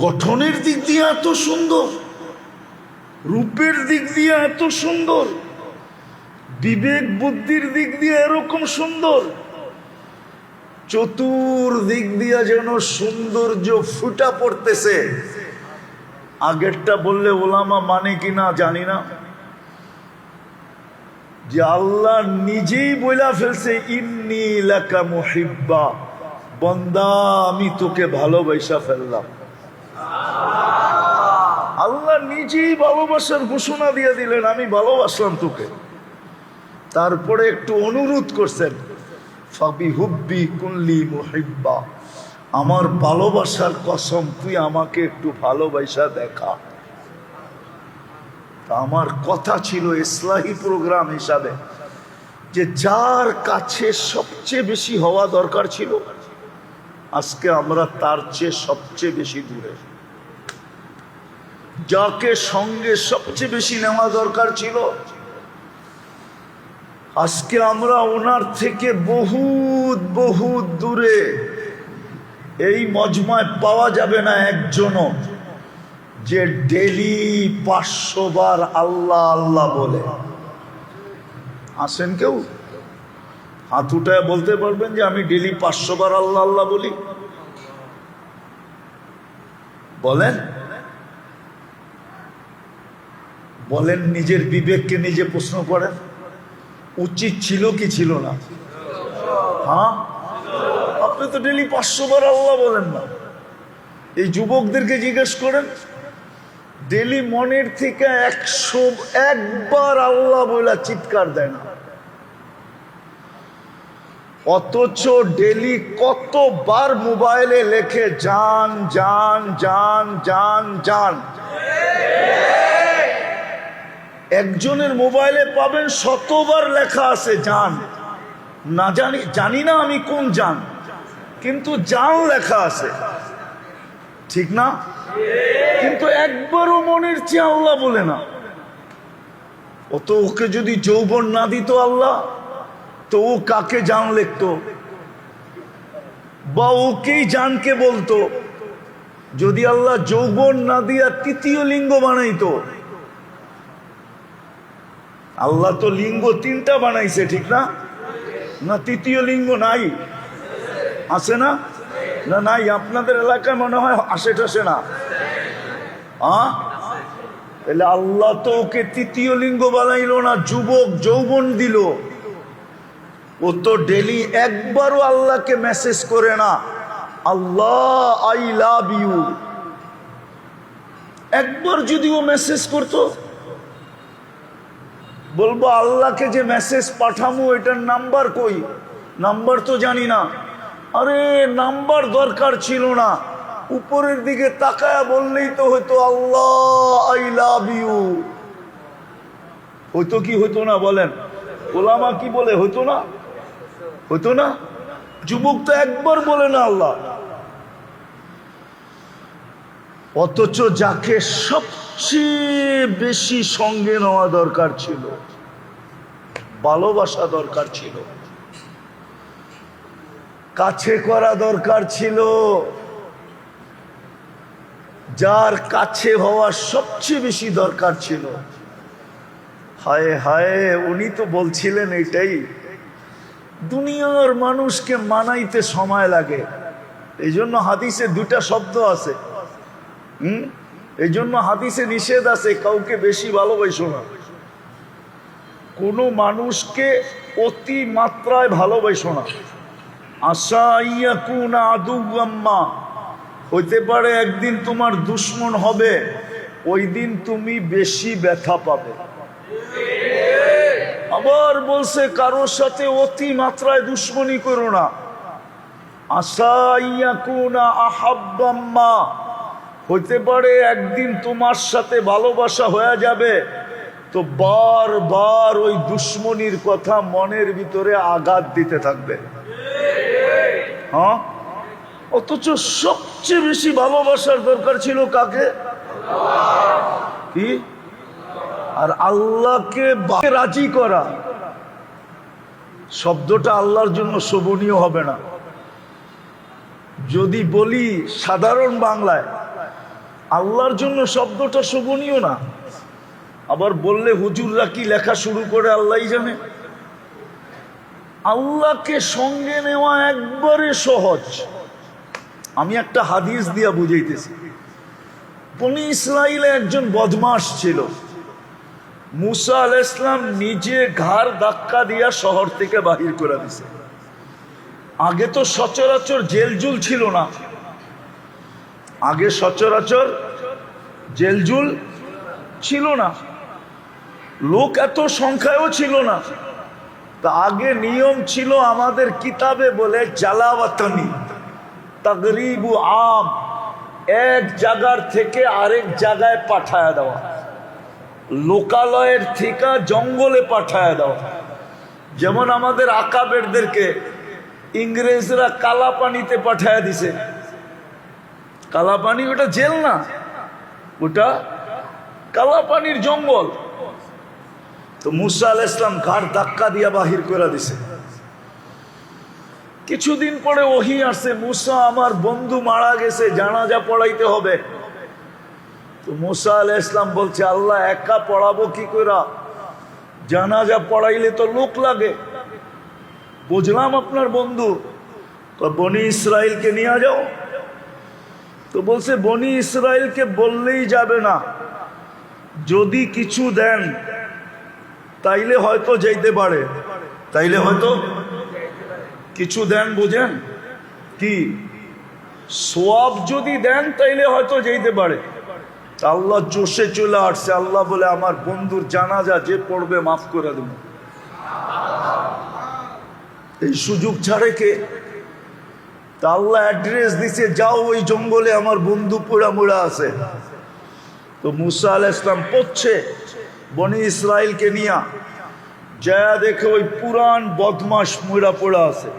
গঠনের দিক দিয়ে এত সুন্দর, রূপের দিক দিয়ে এত সুন্দর, বিবেক বুদ্ধির দিক দিয়ে এরকম সুন্দর, চতুর্দিক দিয়া যেন সৌন্দর্য ফুটা পড়তেছে। আগেরটা বললে ওলামা মানে কিনা জানি না, যে আল্লাহ নিজেই বইলা ফেলছে, ইন্নী লাকা মুহিব্বা, বান্দা আমি তোকে ভালোবাসা ফেললাম। আল্লাহ নিজেই ভালোবাসার ঘোষণা দিয়ে দিলেন, আমি ভালোবাসলাম তোকে। তারপরে একটু অনুরোধ করছেন, ফাবিহুব্বি কুল্লি মুহিব্বা, আমার ভালোবাসার কসম তুই আমাকে একটু ভালোবাসা দেখা। আমার কথা ছিল ইসলাহি প্রোগ্রাম হিসাবে, যে যার কাছে সবচেয়ে বেশি হওয়া দরকার ছিল, আজকে আমরা তার চেয়ে সবচেয়ে বেশি দূরে। যাকে সঙ্গে সবচেয়ে বেশি নেওয়া দরকার ছিল, আজকে আমরা ওনার থেকে বহুত বহুত দূরে। এই মজমায় পাওয়া যাবে না একজনও যে ডেলি 500 বার আল্লাহ আল্লাহ বলে। আসেন কেউ হাত উঠায় বলতে পারবেন যে আমি ডেলি 500 বার আল্লাহ আল্লাহ বলি? বলেন বলেন, নিজের বিবেককে নিজে প্রশ্ন করেন, উচিত ছিল কি ছিল না? হ্যাঁ, আপনি তো ডেলি 500 বার আল্লাহ বলেন না। এই যুবকদেরকে জিজ্ঞেস করেন, ডেলি মনের থেকে 101 বার আল্লাহ বলে চিৎকার দেয় না, অথচ ডেলি কতবার মোবাইলে লেখে জান জান জান জান জান। একজনের মোবাইলে পাবেন 100 বার লেখা আছে জান। না জানি না আমি কোন জান, কিন্তু জান লেখা আছে, ঠিক না? কিন্তু একবারও মনের চেয়ে আল্লাহ বলে না। অত ওকে যদি যৌবন না দিত আল্লাহ, তো ও কাকে জান লিখতো? বা ওকেই জানকে বলতো? যদি আল্লাহ যৌবন না দিয়া তৃতীয় লিঙ্গ বানাইতো। আল্লাহ তো লিঙ্গ 3টা বানাইছে, ঠিক না? না তৃতীয় লিঙ্গ নাই? আছে না? না নাই? আপনাদের এলাকায় মনে হয় আসে টাসে না? তাহলে আল্লাহ তো ওকে তৃতীয় লিঙ্গ বানাইলো না, যুবক যৌবন দিল। ও তো ডেলি একবারও আল্লাহকে মেসেজ করে না আল্লাহ আই লাভ ইউ। একবার যদি ও মেসেজ করতো, বলবো আল্লাহকে যে মেসেজ পাঠামো এটার নাম্বার কই? নাম্বার তো জানি না। আরে নাম্বার দরকার ছিল না, উপরের দিকে তাকায়া বললেই তো হয়তো আল্লাহ আই লাভ ইউ। হয়তো কি হইতো না বলেন? ওলামা কি বলে হইতো না? হইতো না? যুবক তো একবার বলে না আল্লাহ। অথচ যাকে সবচেয়ে বেশি সঙ্গে নেওয়া দরকার ছিল, ভালোবাসা দরকার ছিল, কাছে করা দরকার ছিল, যার কাছে হওয়া সবচেয়ে বেশি দরকার ছিল, হায় হায় উনি তো বলছিলেন এটাই, দুনিয়ার মানুষকে মানাইতে সময় লাগে। এই জন্য হাদিসে 2টা শব্দ আছে। এই জন্য হাদিসে নিষেধ আছে কাউকে বেশি ভালোবাসো না। কোনো মানুষকে অতি মাত্রায় ভালোবাসো না। আশা ইয়াকুনা আদুওয়াম্মা, হইতে পারে একদিন তোমার দুশ্মন হবে, ওই দিন তুমি বেশি ব্যথা পাবে। আবার বলছে কারোর সাথে অতি মাত্রায় দুশ্মনী করো না। আশা ইয়াকুনা আহাব্বাম্মা, হইতে পারে একদিন তোমার সাথে ভালোবাসা হয়ে যাবে, তো বারবার ওই দুশ্মনীর কথা মনের ভিতরে আঘাত দিতে থাকবে। হ্যাঁ, অথচ সবচেয়ে বেশি ভালোবাসার দরকার ছিল কাকে? কি? আর আল্লাহকে রাজি করা শব্দটা আল্লাহর জন্য শোভনীয় হবে না। যদি বলি সাধারণ বাংলায়, আল্লাহর জন্য শব্দটা শোভনীয় না। আবার বললে হুজুররা কি লেখা শুরু করে আল্লাহই জানে। আল্লাহকে সঙ্গে নেওয়া একবারে সহজ। আমি একটা হাদিস দিয়া বুঝাইতেছি। বনী ইসরাইলে একজন বদমাশ ছিল। মুসা আলাইহিস সালাম নিজে ঘাড় ধাক্কা দিয়া শহর থেকে বাহির করে দিছে। আগে তো সচরাচর জেলজুল ছিল না। আগে সচরাচর জেলজুল ছিল না, লোক এত সংখ্যায়ও ছিল না। তা আগে নিয়ম ছিল, আমাদের কিতাবে বলে জালাওয়াতানি তাগরিবু আম, এক জায়গার থেকে আরেক জায়গায় পাঠায় দেওয়া, লোকালয়ের থেকে জঙ্গলে পাঠায় দেওয়া। যেমন আমাদের আকাবেরদেরকে ইংরেজরা কালা পানিতে পাঠায় দিছে। কালা পানি ওটা জেল না, ওটা কালা পানির জঙ্গল। তো মুসা আলাইহিস সালাম ঘাড় ধাক্কা দিয়া বাহির করে দিছে। কিছুদিন পরে ওহী আসছে, মুসা আমার বন্ধু মারা গেছে, জানাজা পড়াইতে হবে। তো মুসা আলাইহিস সালাম বলছে, আল্লাহ একা পড়াবো কি করে? জানাজা পড়াইলে তো লোক লাগে। বুঝলাম আপনার বন্ধু, তো বনি ইসরাইলকে নিয়ে যাও। তো বলছে বনি ইসরাইলকে বললেই যাবে না, যদি কিছু দেন তাইলে হয়তো যাইতে পারে। তাইলে হয়তো কিছু দেন, বুঝেন কি? সোয়াব যদি দেন তাইলে হয়তো যাইতে পারে। আল্লাহ জোশে চলে আসছে। আল্লাহ বলে, আমার বন্ধুর জানাজা যে পড়বে মাফ করে দেব। এই সুযোগ ছাড়ে কে? তা আল্লাহ অ্যাড্রেস দিছে, যাও ওই জঙ্গলে আমার বন্ধু পোড়া মোড়া আছে। তো মুসা আলাইহিস সালাম পড়ছে বনি ইসরাইলকে নিয়া, যা দেখে ওই পুরান বদমাস মোড়া পোড়া আছে।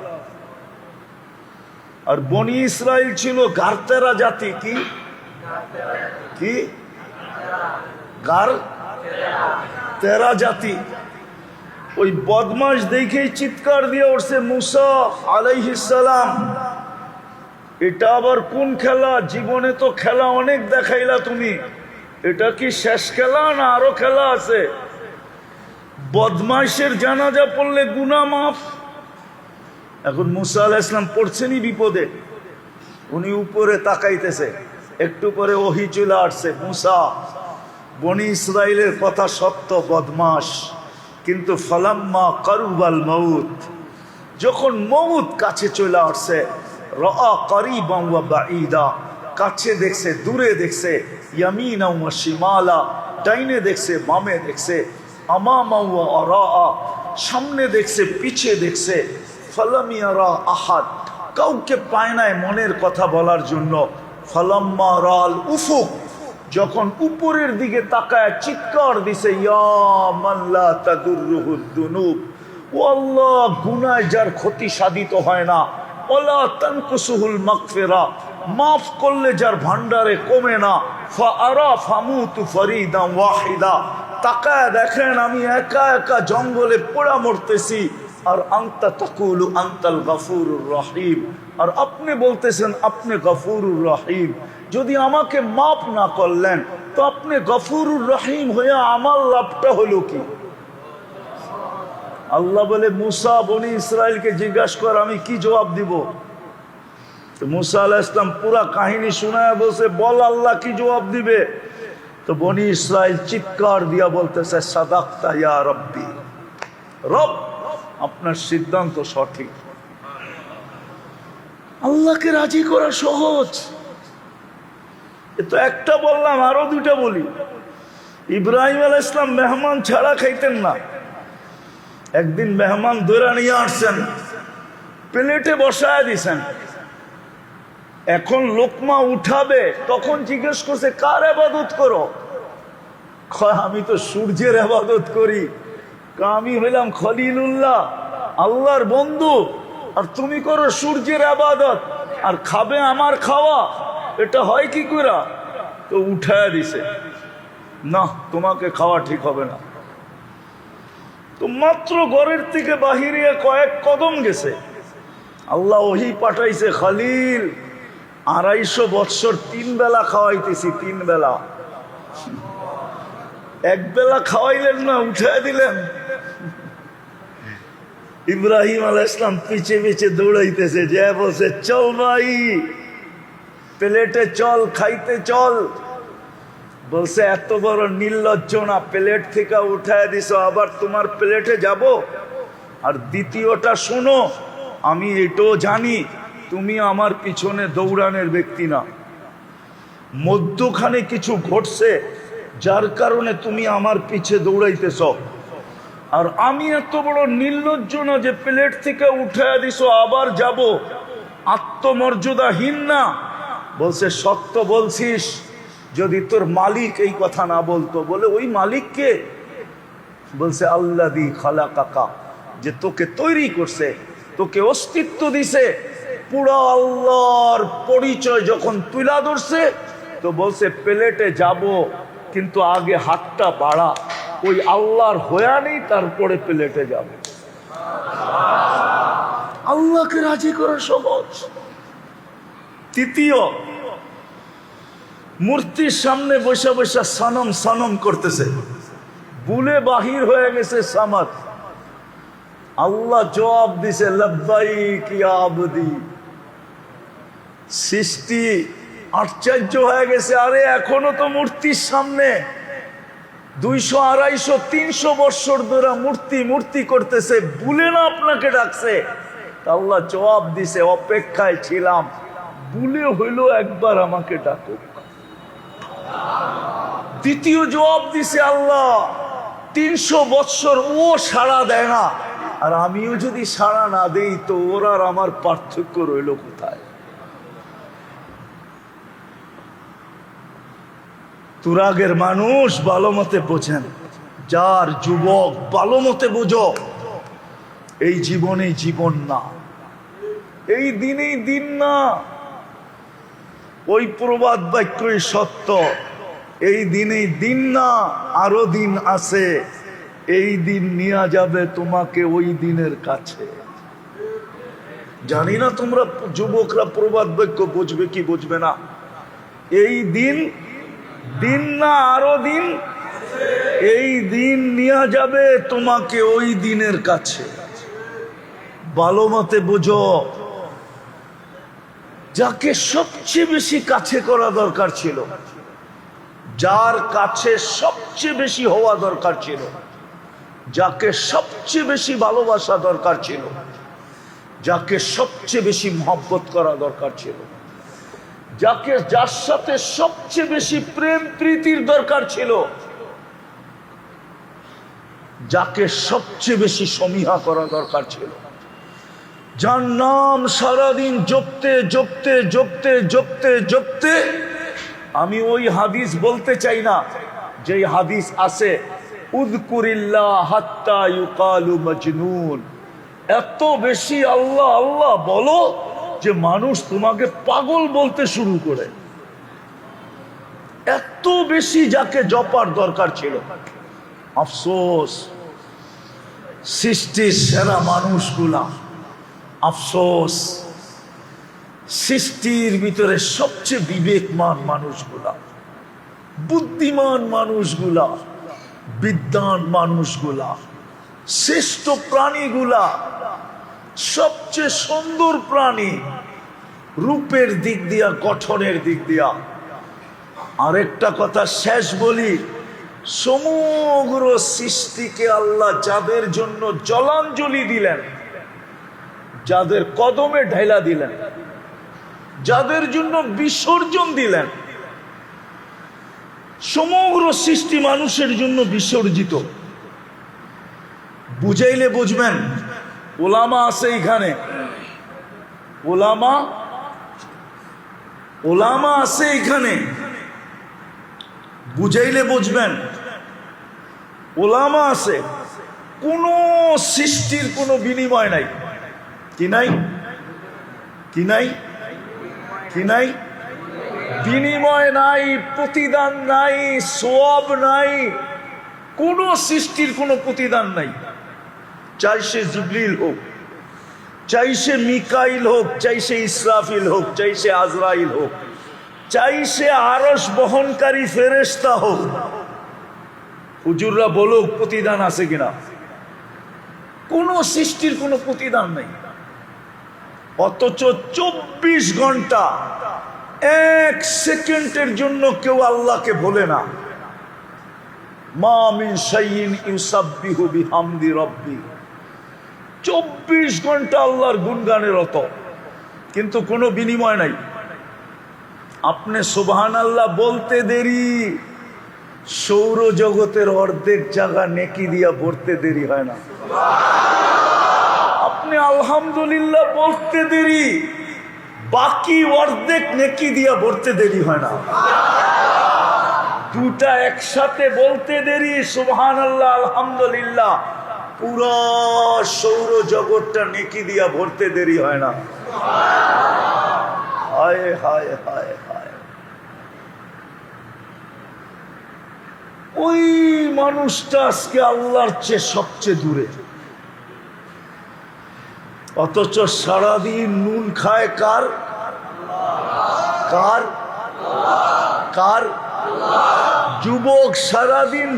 আর বনি ইসরাইল ছিল গারতেরা জাতি। কি কি? গারতেরা জাতি। ওই বদমাস দেখেই চিৎকার দিয়ে উঠছে, মুসা আলাইহিস সালাম, এটা আবার কোন খেলা? জীবনে তো খেলা অনেক দেখাইলা তুমি, এটা কি শেষ খেলা না আরো খেলা আছে? বদমাইশের জানাজা পড়লে গুনাহ মাফ। এখন মুসা আলাইহিস সালাম পড়ছেনই বিপদে, উনি উপরে তাকাইতেছে। একটু পরে ওহী চলে আসছে, মুসা বনি ইসরাইলের কথা সত্য, বদমাস, কিন্তু ফালাম্মা কারুবাল মাউত, যখন মউত কাছে চলে আসছে, রাআ কারিবান ওয়া বাঈদা, কাছে দেখছে দূরে দেখছে, ইয়ামিনা ওয়া শিমালা, ডাইনে দেখছে বামে দেখছে, আমামা ওয়া আরাআ, সামনে দেখছে পিছে দেখছে, ফালাম ইয়ারা আহাদ, কাউকে পায় নাই মনের কথা বলার জন্য। ফালাম্মা রাল উফুক, যখন উপরের দিকে তাকায় চিৎকার দিছে, ইয়া মান লা তাদুররুহুদ দুনুব, ও আল্লাহ, গুনাহ যার ক্ষতি সাধিত হয় না, ওয়ালা তানকুসুহুল মাগফিরা, মাফ করলে যার ভান্ডারে কমে না, ফাআরা ফামুতু ফরিদান ওয়াহিদা, তাকায় দেখেন আমি একা একা জঙ্গলে পোড়া মরতেছি, আর আনতা তাকুলু আনতাল গফুরুর রহিম, আর আপনি বলতেছেন আপনি গফুরুর রহিম। যদি আমাকে মাফ না করলেন তো আপনি গফুরুর রহিম হয়ে আমার লাভটা হলো কি? আল্লাহ বলে, মুসা বনি ইসরাইলকে জিজ্ঞাসা কর, আমি কি জবাব দিব? তো মুসা আলাইহিস সালাম পুরা কাহিনী শোনায় বলছে, বল আল্লাহ কি জবাব দিবে? তো বনি ইসরাইল চিৎকার দিয়া বলতেছে, সাদাকতা ইয়া রব্বি, রব আপনার সিদ্ধান্ত সঠিক। আল্লাহকে রাজি করা সহজ। এ তো একটা বললাম, আরো দুটা বলি। ইব্রাহিম আলাইহিস সালাম মেহমান ছাড়া খাইতেন না। একদিন মেহমান দৌড়া নিয়ে আসছেন, প্লেটে বসায় দিছেন। এখন লোকমা উঠাবে, তখন জিজ্ঞেস করছে, কার ইবাদত করো? আমি তো সূর্যের ইবাদত করি। আমি হইলাম খলিলুল্লাহ, আল্লাহর বন্ধু, আর তুমি করো সূর্যের ইবাদত, আর খাবে আমার খাওয়া, এটা হয় কি করে? তো উঠায় দিছে, না তোমাকে খাওয়া ঠিক হবে না। তো মাত্র ঘরের থেকে বাহিরে কয়েক কদম গেছে, আল্লাহ ওহী পাঠাইছে, খলিল 250 বৎসর 3 বেলা খাওয়াইতেছি, 3 বেলা, এক বেলা খাওয়াইলেন না, উঠায় দিলেন। ইব্রাহিম আলাইহিস সালাম পিছে পিছে দৌড়াইতেছে, যে বলছে, চল ভাই প্লেটে চল, খাইতে চল। বলছে, এত বড় নির্লজ্জ না, প্লেট থেকে উঠায় দিছ, আবার তোমার প্লেটে যাব? আর দ্বিতীয়টা শোনো, আমি এটাও জানি তুমি আমার পিছনে দৌড়ানোর ব্যক্তি না, মধ্যখানে কিছু ঘটছে যার কারণে তুমি আমার পিছে দৌড়াইতেছ। আর আমি এত বড় নির্লজ্জ না যে প্লেট থেকে উঠায় দিছ আবার যাব, আত্মমর্যাদাহীন না। বলছে, সত্য বলছিস, যদি তোর মালিক এই কথা না বলতো। বলে, ওই মালিক কে? বলছে, আল্লাযী খালাকাকা, যে তোকে তৈরি করছে, তোকে অস্তিত্ব দিছে। পুরা আল্লাহর পরিচয় যখন তুলা ধরছে, তো বলছে, প্লেটে যাব, কিন্তু আগে হাতটা বাড়া, ওই আল্লাহর হয়া নেই, তারপরে প্লেটে যাব। আল্লাহকে রাজি করা সহজ। তৃতীয়, মূর্তির সামনে বসে বসে সনম সনম করতেছে, ভুলে বাহির হয়ে গেছে সামাদ। আল্লাহ জবাব দিছে লব্বাইক ইয়া আবদি। সৃষ্টি আশ্চর্য হয়ে গেছে, আরে এখনো তো মূর্তির সামনে 200, 250, 300 বৎসর ধরে মূর্তি মূর্তি করতেছে, ভুলে না আপনাকে ডাকছে। আল্লাহ জবাব দিছে অপেক্ষায় ছিলাম, ভুলে হইল একবার আমাকে ডাকুক। দ্বিতীয় জবাব দিছে আল্লাহ 300 বৎসর ও সাড়া দেয় না, আর আমিও যদি সাড়া না দেই তো ওর আর আমার পার্থক্য রইল কোথায়? তুরাগের মানুষ ভালো মতে বোঝেন, যার যুবক ভালো মতে বোঝো, এই জীবনে জীবন না, এই দিনেই দিন না। ওই প্রবাদ বাক্যই সত্য, এই দিনেই দিন না, আরো দিন আছে। এই দিন নিয়ে যাবে তোমাকে ওই দিনের কাছে। জানি না তোমরা যুবকরা প্রবাদ বাক্য বুঝবে কি বুঝবে না। এই দিন দিন না, আরো দিন। এই দিন নিয়ে যাবে তোমাকে ওই দিনের কাছে। ভালো মতে বুঝো, যাকে সবচেয়ে বেশি কাছে করা দরকার ছিল, যার কাছে সবচেয়ে বেশি হওয়া দরকার ছিল, যাকে সবচেয়ে বেশি ভালোবাসা দরকার ছিল, যাকে সবচেয়ে বেশি মহব্বত করা দরকার ছিল, যার সাথে সবচেয়ে বেশি প্রেম প্রীতির দরকার ছিল, যাকে সবচেয়ে বেশি সমীহা করা দরকার ছিল, যার নাম সারাদিন জপতে জপতে জপতে জপতে জপতে, আমি ওই হাদিস বলতে চাই না যে হাদিস আছে উযকুরিল্লাহ হাত্তা ইউকালু মাজনুন, এত বেশি আল্লাহ আল্লাহ বলো যে মানুষ তোমাকে পাগল বলতে শুরু করে। এত বেশি যাকে জপার দরকার ছিল। আফসোস, সৃষ্টির সেরা মানুষগুলা, আফসোস সৃষ্টির ভিতরে সবচেয়ে বিবেকমান মানুষগুলা, বুদ্ধিমান মানুষগুলা, বিদ্বান মানুষগুলা, শ্রেষ্ঠ প্রাণীগুলা, সবচেয়ে সুন্দর প্রাণী রূপের দিক দিয়া, গঠনের দিক দিয়া। আরেকটা কথা শেষ বলি, সমগ্র সৃষ্টিকে আল্লাহ যাদের জন্য জলাঞ্জলি দিলেন, যাদের কদমে ঢেলা দিলেন, যাদের জন্য বিসর্জন দিলেন, সমগ্র সৃষ্টি মানুষের জন্য বিসর্জিত। বুঝাইলে বুঝবেন। ওলামা আছে এখানে, ওলামা আছে এখানে, বুঝাইলে বুঝবেন। ওলামা আছে, কোন সৃষ্টির কোনো বিনিময় নাই। কি নাই? কি নাই? কি নাই? বিনিময় নাই, প্রতিদান নাই, সওয়াব নাই, কোন সৃষ্টির কোনো প্রতিদান নাই। চাই সে জিবরিল হোক, চাই সে মিকাইল হোক, চাই সে ইসরাফিল হোক, চাই সে আজরাইল হোক, চাই সে আরশ বহনকারী ফেরেশতা হোক, হুজুররা বলুক প্রতিদান আছে কিনা। কোন সৃষ্টির কোনো প্রতিদান নেই। অথচ 24 ঘন্টা 1 সেকেন্ডের জন্য কেউ আল্লাহকে বলে না। মা মিন শাইইন ইউসাব্বিহু বিহামদি রাব্বি, 24 ঘন্টা আল্লাহর গুণগানের রত, কিন্তু কোনো বিনিময় নাই। আপনি সুবহানাল্লাহ বলতে দেরি, সৌরজগতের অর্ধেক জায়গা নেকি দিয়া ভরতে দেরি হয় না। আপনি আলহামদুলিল্লাহ বলতে দেরি, বাকি অর্ধেক নেকি দিয়া ভরতে দেরি হয় না। দুটা একসাথে বলতে দেরি, সুবহানাল্লাহ আলহামদুলিল্লাহ, পুরো সৌরজগৎটা নেকি দিয়া ভরতে দেরি হয় না। হায় হায় হায় হায়। ওই মানুষটা আজকে আল্লাহর চেয়ে সবচেয়ে দূরে। অথচ সারাদিন নুন খায় কার কার কার? যুবক সারাদিন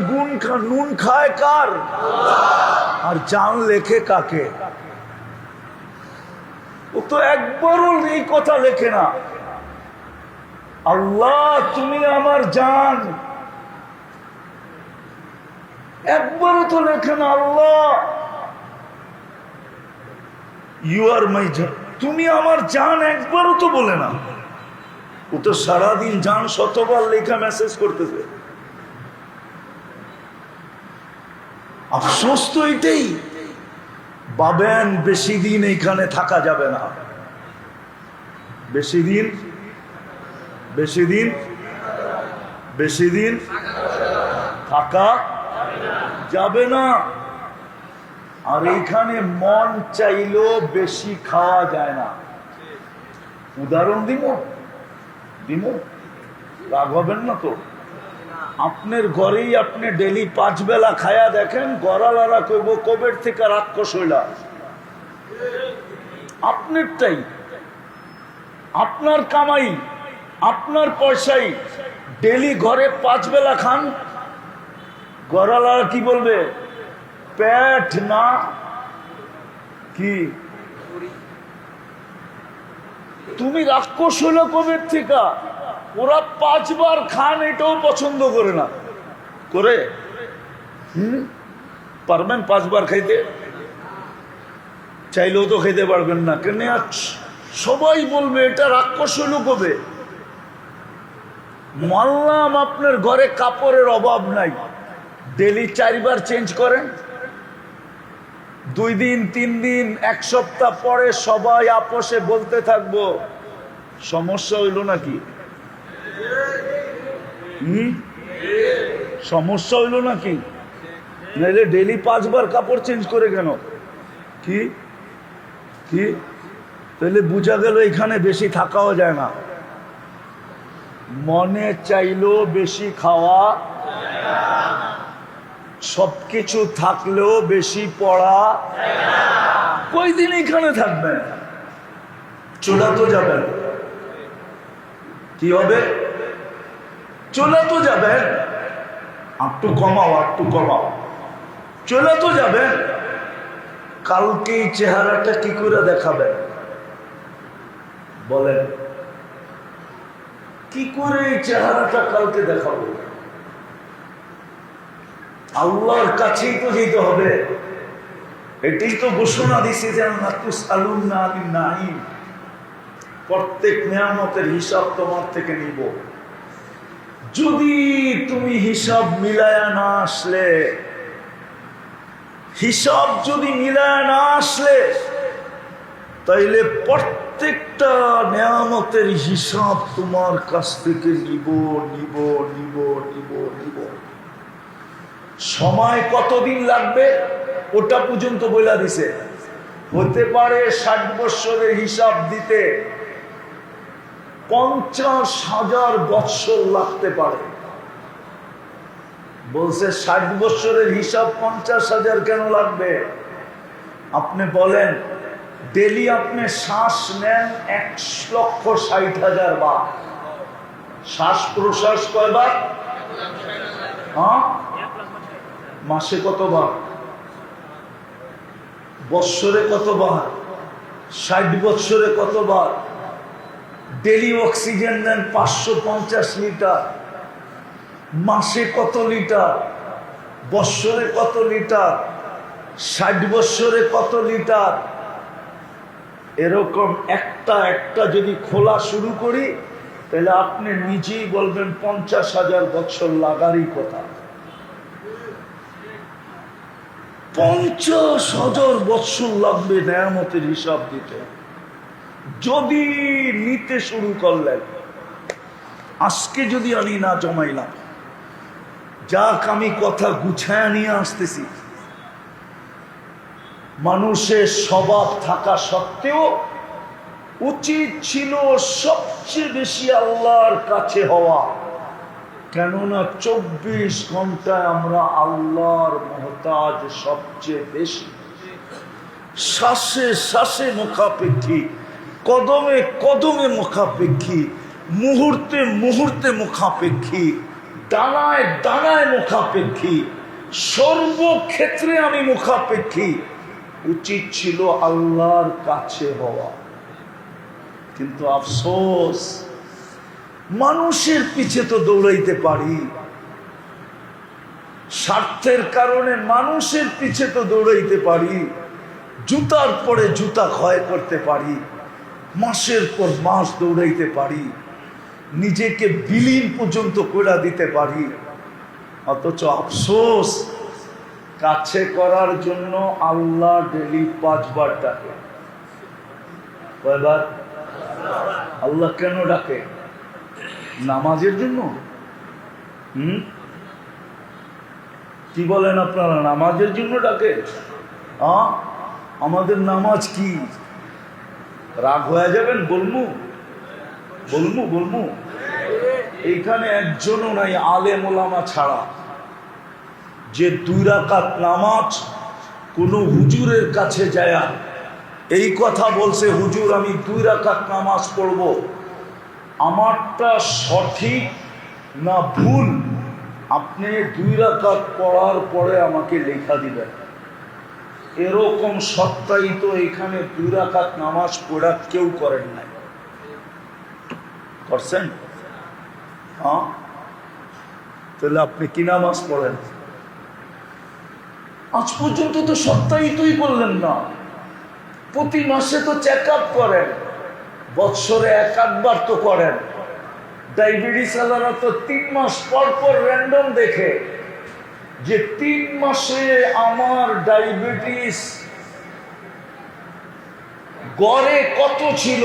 নুন খায় কার? আর জান লেখে কাকে? ও তো একবারও এই কথা লেখে না, আল্লাহ তুমি আমার জান। একবারও তো লেখে না আল্লাহ ইউ আর মাই জান, তুমি আমার জান, একবারও তো বলে না। ও তো সারাদিন জান শতবার লেখা মেসেজ করতেছে। আফসোস তো এটাই, ভাবেন বেশি দিন এইখানে থাকা যাবে না, বেশি দিন বেশি দিন বেশি দিন থাকা যাবে না। আর এইখানে মন চাইলেও বেশি খাওয়া যায় না। উদাহরণ দিব দিব, রাগ হবেন না তো? আপনার ঘরেই আপনি ডেলি 5 বেলা খায়া দেখেন, গড়ালারা কইব কবের থেকে রাক্ষস হইলা। আপনারটাই, আপনার কামাই, আপনার পয়সাই, ডেলি ঘরে 5 বেলা খান, গড়ালারা কি বলবে? পেট না কি? তুমি রাক্ষস হইল কবের থেকে? ওরা 5 বার খান, এটাও পছন্দ করে না। করে পারবেন 5 বার খাইতে? চাইলেও তো খাইতে পারবেন না। কেন? সবাই বলবে এটা রাক্ষস হইল কবে। মানলাম আপনার ঘরে কাপড়ের অভাব নাই, ডেলি 4 বার চেঞ্জ করেন, 2 দিন 3 দিন 1 সপ্তাহ পরে সবাই আপোষে বলতে থাকবো সমস্যা হইল নাকি? সমস্যা হইল নাকি? নাইলে ডেলি 5 বার কাপড় চেঞ্জ করে কেন? কি কি? তাহলে বুঝা গেল এখানে বেশি থাকাও যায় না। মনে চাইলেও বেশি খাওয়া, সবকিছু থাকলেও বেশি পড়া। কয়দিন এখানে থাকবেন? চলে তো যাবেন। কি হবে? চলে তো যাবেন। একটু কমাও, একটু কমাও, চলে তো যাবেন। কালকে এই চেহারাটা কি করে দেখাবেন বলেন? কি করে এই চেহারাটা কালকে দেখাবো? আল্লাহর কাছেই তো যেতে হবে। এটাই তো ঘোষণা দিছে যে প্রত্যেক নিয়ামতের হিসাব তোমার থেকে নিব। যদি তুমি হিসাব মিলায়া না আসলে, হিসাব যদি মিলায়া না আসলে, তাইলে প্রত্যেকটা নিয়ামতের হিসাব তোমার কাছ থেকে নিব নিব নিব নিব নিব। সময় কতদিন লাগবে ওটা পর্যন্ত বইলা দিছে। হতে পারে 60 বৎসরের হিসাব দিতে 50,000 বৎসর লাগতে পারে। বলছে 60 বৎসরের হিসাব 50,000 কেন লাগবে? আপনি বলেন ডেলি আপনি শ্বাস নেন 1,60,000 বার। শ্বাস প্রশ্বাস কয়বার? হ্যাঁ, মাসে কতবার? বৎসরে কতবার? 60 বৎসরে কতবার? ডেলি অক্সিজেন নেন 550 লিটার। মাসে কত লিটার? বৎসরে কত লিটার? 60 বৎসরে কত লিটার? এরকম একটা একটা যদি খোলা শুরু করি, তাহলে আপনি নিজেই বলবেন 50,000 বছর লাগারই কথা। 50,000 বছর লাগবে নেয়ামতের হিসাব দিতে। যদি নিতে শুরু করলেন, আজকে যদি আমি না জমাইলাম, যাক আমি কথা গুছায় নিয়ে আসতেছি। মানুষের স্বভাব থাকা সত্ত্বেও উচিত ছিল সবচেয়ে বেশি আল্লাহর কাছে হওয়া। কেননা 24 ঘন্টায় আমরা আল্লাহর মুহতাজ সবচেয়ে বেশি। শ্বাসে শ্বাসে মুখাপেক্ষী, কদমে কদমে মুখাপেক্ষী, মুহূর্তে মুহূর্তে মুখাপেক্ষী, দানায় দানায় মুখাপেক্ষী, সর্বক্ষেত্রে আমি মুখাপেক্ষী। উচিত ছিল আল্লাহর কাছে হওয়া, কিন্তু আফসোস মানুষের পিছে তো দৌড়াইতে পারি, স্বার্থের কারণে মানুষের পিছে তো দৌড়াইতে পারি, জুতার পরে জুতা ক্ষয় করতে পারি, মাসের পর মাস দৌড়াইতে পারি, নিজেকে বিলীন পর্যন্ত করে দিতে পারি। অথচ আফসোস কাছে করার জন্য আল্লাহ ডেলি 5 বার ডাকে। কয়বার? আল্লাহ কেন ডাকে? নামাজের জন্য। কি বলেন আপনারা? নামাজের জন্য ডাকে? আমাদের নামাজ কি? রাগ হয়ে যাবেন? বলমু এইখানে একজনও নাই আলেম ওলামা ছাড়া যে 2 রাকাত নামাজ কোনো হুজুরের কাছে যায় এই কথা বলছে, হুজুর আমি 2 রাকাত নামাজ পড়ব, আমারটা সঠিক না ভুল আপনি 2 রাকাত পড়ার পরে আমাকে লেখা দিবেন। এরকম সত্যায়িত এখানে 2 রাকাত নামাজ পড়া কেউ করেন নাই। করছেন? তাহলে আপনি কি নামাজ পড়েন? আজ পর্যন্ত তো সত্যায়িতই করলেন না। প্রতি মাসে তো চেক আপ করেন, বৎসরে 1-8 বার তো করেন। ডায়াবেটিস আলারা তো 3 মাস পর পর র্যান্ডম দেখে যে 3 মাসে আমার ডায়াবেটিস গড়ে কত ছিল,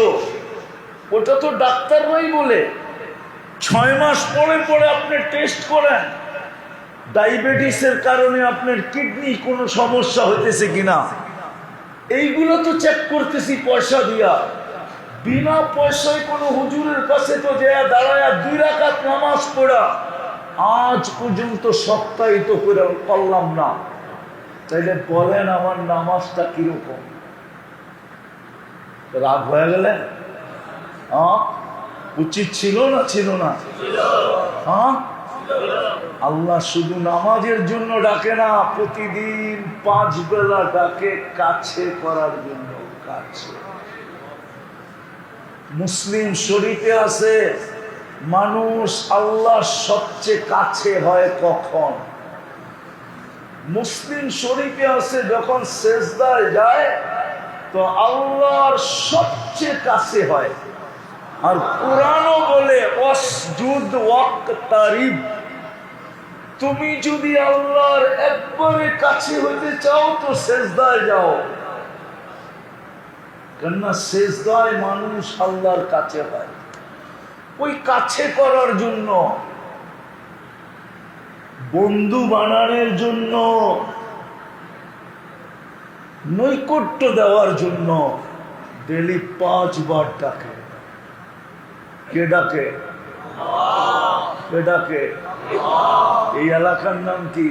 ওটা তো ডাক্তাররাই বলে। 6 মাস পরে পরে আপনি টেস্ট করেন ডায়াবেটিসের কারণে আপনার কিডনি কোনো সমস্যা হইতেছে কিনা, এইগুলো তো চেক করতেছি পয়সা দিয়া। বিনা পয়সায় কোনো হুজুরের কাছে তো যায় দাঁড়ায় 2 রাকাত নামাজ পড়া আজ পর্যন্ত সপ্তাহিত করে করলাম না। তাইলে বলেন আমার নামাজটা কিরকম? রাগ হয়ে গেলেন? উচিত ছিল না ছিল না? আল্লাহ শুধু নামাজের জন্য ডাকে না, প্রতিদিন 5 বেলা ডাকে কাছে করার জন্য। কাছে। মুসলিম শরীফে আছে মানুষ আল্লাহ সবচেয়ে কাছে হয় কখন? মুসলিম শরীফে আছে যখন সেজদায় যায় তো আল্লাহর সবচেয়ে কাছে হয়। আর কুরআনও বলে ওয়াসজুদ ওয়াকতারিব, তুমি যদি আল্লাহর একবারে কাছে হইতে চাও তো সেজদায় যাও। কেননা সেজদায় মানুষ আল্লাহর কাছে হয়। ওই কাছে করার জন্য, বন্ধু বানানোর জন্য, নৈকট্য দেওয়ার জন্য ডেলি 5 বার ডাকে। কে ডাকে? কে ডাকে? এই এলাকার নাম কি?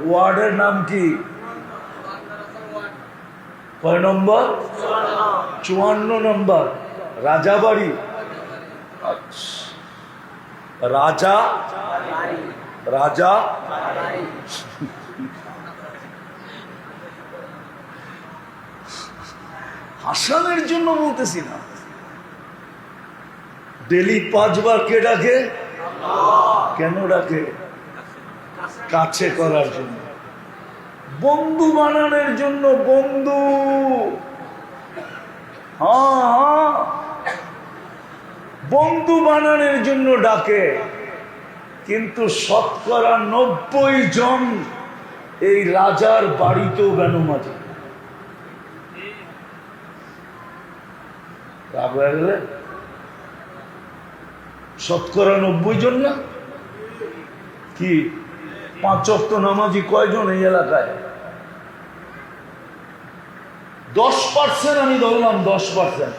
ওয়ার্ডের নাম কি? কয় নম্বর? 54 নম্বর। রাজাবাড়ি। রাজা রাজা হাসানের জন্য বলতেছি না। ডেলি 5 বার কে ডাকে? কেন ডাকে? কাছে করার জন্য, বন্ধু বানানোর জন্য। বন্ধু, বন্ধু বানানোর জন্য ডাকে। কিন্তু 90% জন এই রাজার বাড়িতেও বেনমাজি। রাগ হয়ে গেলে? 90% জন না কি? 5 ওয়াক্ত নামাজি কয়জন এই এলাকায়? 10% আমি ধরলাম, 10%।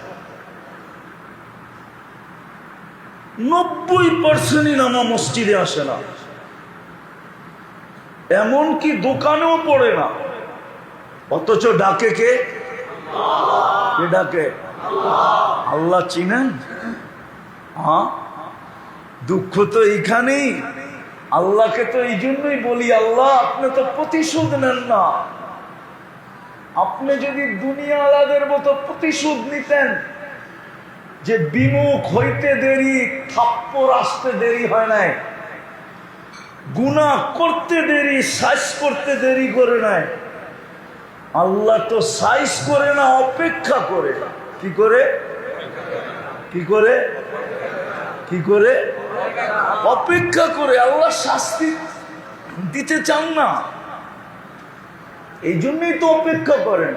90%ই নামা মসজিদে আসে না, এমনকি দোকানেও পড়ে না। অথচ ডাকে কে? কে ডাকে? আল্লাহ চিনেন? হ্যাঁ, দুঃখ তো এইখানেই। আল্লাহকে তো এই জন্যই বলি, আল্লাহ আপনি তো প্রতিশোধ নেন না। আপনি যদি দুনিয়া আলাদের মতো প্রতিশোধ নিতেন, যে বিমুখ হইতে দেরি, থাপ্পড় আসতে দেরি হয় নাই, গুনাহ করতে দেরি, সাইজ করতে দেরি করে নাই। আল্লাহ তো সাইজ করে না, অপেক্ষা করে। কি করে? কি করে? কি করে? অপেক্ষা করে। আল্লাহ শাস্তি দিতে চান না, এই জন্যই তো অপেক্ষা করেন।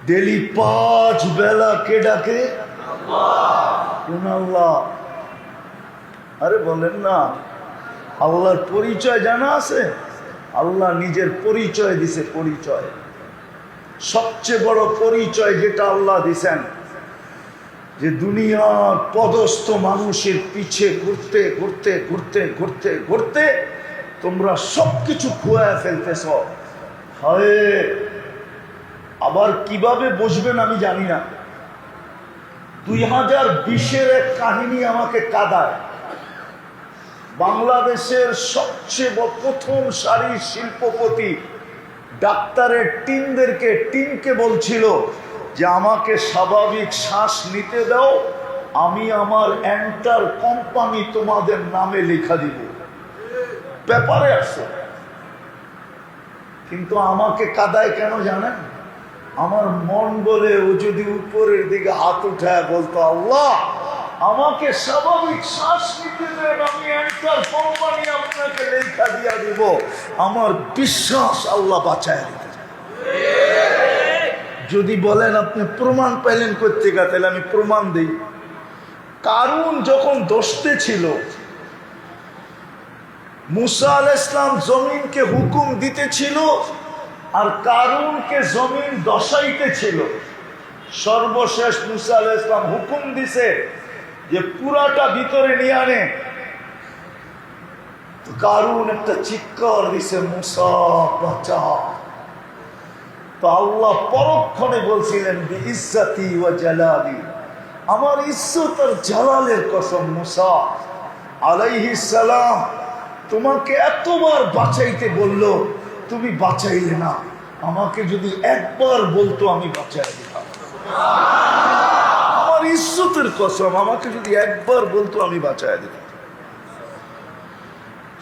ডেলি 5 বেলা কে ডাকে? কোন আল্লাহ? আরে বলেন না, আল্লাহর পরিচয় জানা আছে? আল্লাহ নিজের পরিচয় দিছে। পরিচয়, সবচেয়ে বড় পরিচয় যেটা আল্লাহ দিছেন, যে দুনিয়ার পদস্থ মানুষের পিছে ঘুরতে ঘুরতে ঘুরতে ঘুরতে ঘুরতে তোমরা সবকিছু খুয়ায় ফেলতেছ। হয় আবার কিভাবে বসবেন আমি জানি না। 2020-এর এক কাহিনী আমাকে কাঁদায়। বাংলাদেশের সবচেয়ে প্রথম সারির শিল্পপতি ডাক্তারের টিমকে বলছিল যে আমাকে স্বাভাবিক শ্বাস নিতে দাও, আমি আমার এন্টার কোম্পানি তোমাদের নামে লেখা দিব। পেপারে আছে। কিন্তু আমাকে কাদায় কেন জানেন? আমার মন বলে ও যদি উপরের দিকে হাত উঠায় বলতো, আল্লাহ আমাকে স্বাভাবিক শ্বাস নিতে দেন, আমি এন্টার কোম্পানি আপনাকে লেখা দিয়া দিব, আমার বিশ্বাস আল্লাহ বাঁচায় দিতে। যদি বলেন আপনি প্রমাণ পাইলেন কোত্থেকে, তাহলে আমি প্রমাণ দিই। কারুন যখন দোষতে ছিল, মুসা আলাইহিস সালাম জমিনকে হুকুম দিতেছিল আর কারুনকে জমিন দশাইতে ছিল। সর্বশেষ মুসা আলাইহিস সালাম হুকুম দিছে যে পুরাটা ভিতরে নিয়ে আনে। কারুন একটা চিৎকার দিছে, মুসা বাঁচা। তো আল্লাহ পরক্ষণে বলছিলেন, বিইজ্জতি ওয়া জালালি, আমার ইজ্জত আর জালালের কসম, মুসা আলাইহিস সালাম তোমাকে এতবার বাঁচাইতে বললো, তুমি বাঁচাইলে না। আমাকে যদি একবার বলতো আমি বাঁচাই দিতাম। আমার ইজ্জতের কসম, আমাকে যদি একবার বলতো আমি বাঁচাই দিতাম।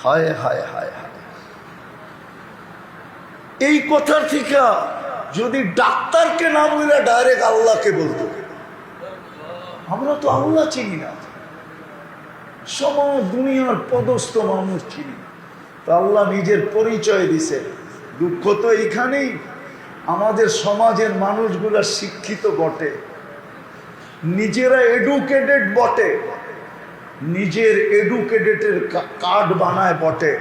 হায় হায় হায় হায়। এই কথার থেকে যদি ডাক্তারকে না বলে ডাইরেক্ট আল্লাহকে বলতো। আমরা তো আল্লাহ চিনি না, সমস্ত দুনিয়ার পদস্থ মানুষ চিনি। তো আল্লাহ নিজের পরিচয় দিছে। দুঃখ তো এইখানেই, আমাদের সমাজের মানুষগুলা শিক্ষিত বটে, নিজেরা এডুকেটেড বটে, নিজের এডুকেটেডের কার্ড বানায় বটে,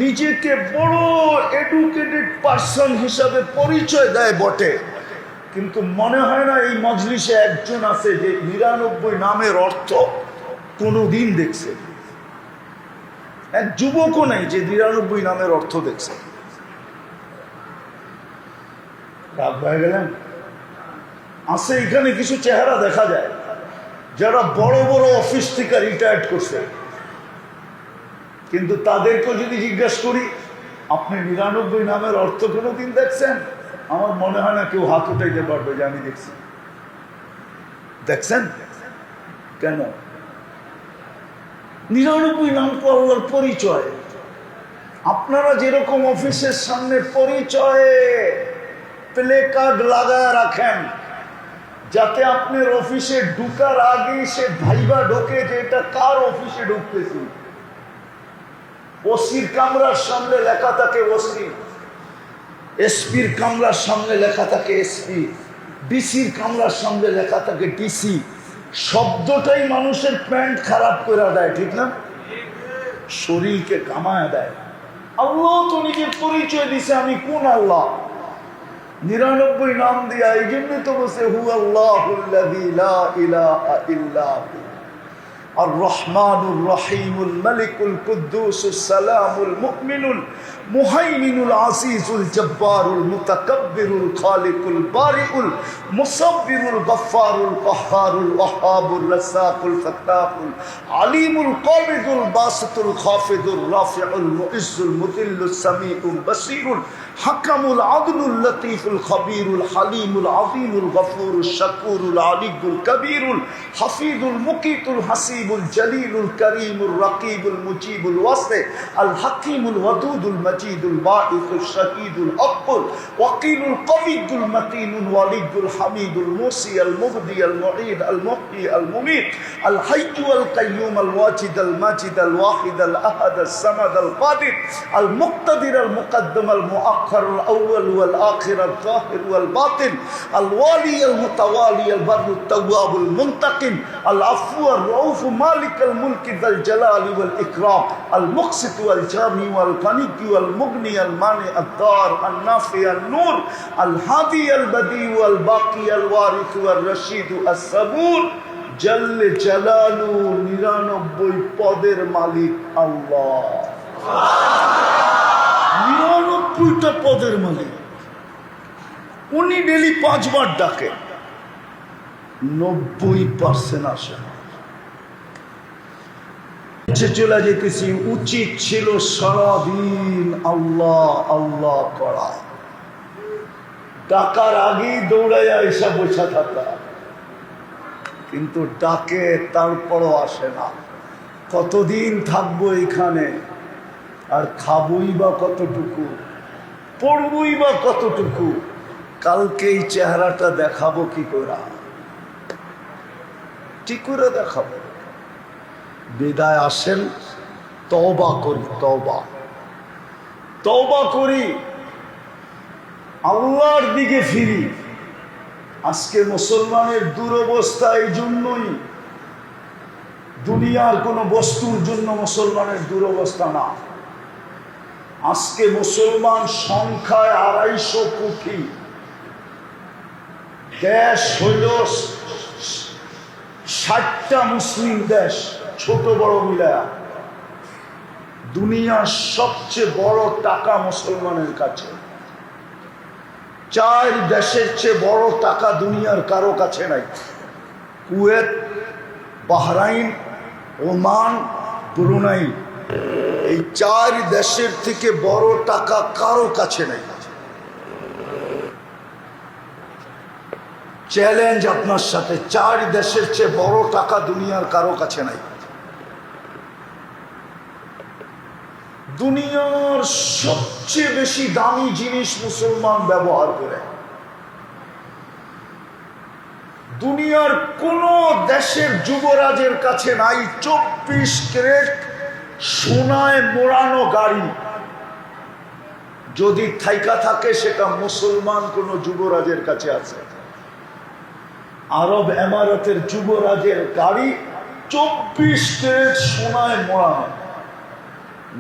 নিজেকে বড় এডুকেটেড পার্সন হিসাবে পরিচয় দেয় বটে, কিন্তু মনে হয় না এই মজলিসে একজন আছে যে 99 নামের অর্থ কোনোদিন দেখছে। এক যুবকও নাই যে 99 নামের অর্থ দেখছে। রাগ হয়ে গেলেন? আছে এখানে কিছু চেহারা দেখা যায় যারা বড় বড় অফিস থেকে রিটায়ার্ড করছে, কিন্তু তাদেরকেও যদি জিজ্ঞেস করি আপনি 99 নামের অর্থ কোনোদিন দেখছেন, আমার মনে হয় না কেউ হাত উঠাইতে পারবে যে আমি দেখছি। দেখছেন কেন? 99 নাম তো আল্লাহর পরিচয়। আপনারা যেরকম অফিসের সামনে পরিচয়ে প্লে কার্ড লাগায় রাখেন, যাতে আপনার অফিসে ঢুকার আগে সে ভাইবা ঢোকে যে এটা কার অফিসে ঢুকতেছি। ওসির কামরার সামনে লেখা থাকে ওসি, এসপির কামরার সামনে লেখা থাকে এসপি, ডিসির কামরার সামনে লেখা থাকে ডিসি। শব্দটাই মানুষের প্যান্ট খারাপ করে দেয়, ঠিক না? শরীরকে কামায় দেয়। আল্লাহ তো নিজের পরিচয় দিছে, আমি কোন আল্লাহ। 99 নাম দিয়া, এই জন্য তো বলছে হু আল্লাহুল্লাযী লা ইলাহা ইল্লা হু। الرحمن الرحيم الملك القدوس السلام المؤمن المهيمن العزيز الجبار المتكبر الخالق البارئ المصور الغفار القهار الوهاب الرزاق الفتاح العليم القابض الباسط الخافض الرافع المعز المذل السميع البصير الحكم العدل اللطيف الخبير الحليم العظيم الغفور الشكور العلي الكبير الحفيظ المقيت الحسيب الجليل الكريم الرقيب المجيب الواسع الحكيم الودود المجيد الباعث الشهيد الحق الوكيل القوي المتين الولي الحميد الموصي المبدي المعيد المحيي المميت الحي والقيوم الواجد الماجد الواحد الاحد الصمد القادر المقتدر المقدم المؤخر الاول والاخر الظاهر والباطن الوالي المتوالي البر التواب المنتقم العفو الرؤوف مالك الملك ذا الجلال والاكرام المقسط والجامع والغني والمغني المانع الضار النافع النور الهادي البديع والباقي الوارث والرشيد الصبور জল্লে জালালু 99 পদের মালিক আল্লাহ। 99টা পদের মালিক উনি ডেলি 5 বার ডাকে, 90% আসে। চলে যেতেছি, উচিত ছিল সারাদিন আল্লাহ আল্লাহ করা, ডাকার আগেই দৌড়াইয়া এসে বসে থাকা, কিন্তু ডাকে তারপরও আসে না। কতদিন থাকবো এখানে, আর খাবই বা কতটুকু, পড়বই বা কতটুকু, কালকে এই চেহারাটা দেখাবো কি করে, ঠিক করে দেখাবো। বিদায় আসেন, তওবা করি, তওবা করি, আল্লাহর দিকে ফিরি। আজকে মুসলমানের দুরবস্থা এই জন্যই, দুনিয়ার কোনো বস্তুর জন্য মুসলমানের দুরবস্থা না। আজকে মুসলমান সংখ্যায় 250 কোটি, দেশ হইল 60টা মুসলিম দেশ, ছোট বড় মিলায়া। দুনিয়ার সবচেয়ে বড় টাকা মুসলমানের কাছে। 4 দেশের চেয়ে বড় টাকা দুনিয়ার কারো কাছে নাই। কুয়েত, বাহরাইন, ওমান, ব্রুনাই, এই 4 দেশের থেকে বড় টাকা কারো কাছে নাই। চ্যালেঞ্জ আপনার সাথে, 4 দেশের চেয়ে বড় টাকা দুনিয়ার কারো কাছে নাই। দুনিয়ার সবচেয়ে বেশি দামি জিনিস মুসলমান ব্যবহার করে। দুনিয়ার কোন দেশের যুবরাজের কাছে নাই 24 ক্যারেট সোনায় মোড়ানো গাড়ি। যদি থাইকা থাকে সেটা মুসলমান কোন যুবরাজের কাছে আছে। আরব এমারতের যুবরাজের গাড়ি 24 ক্যারেট সোনায় মোড়ানো।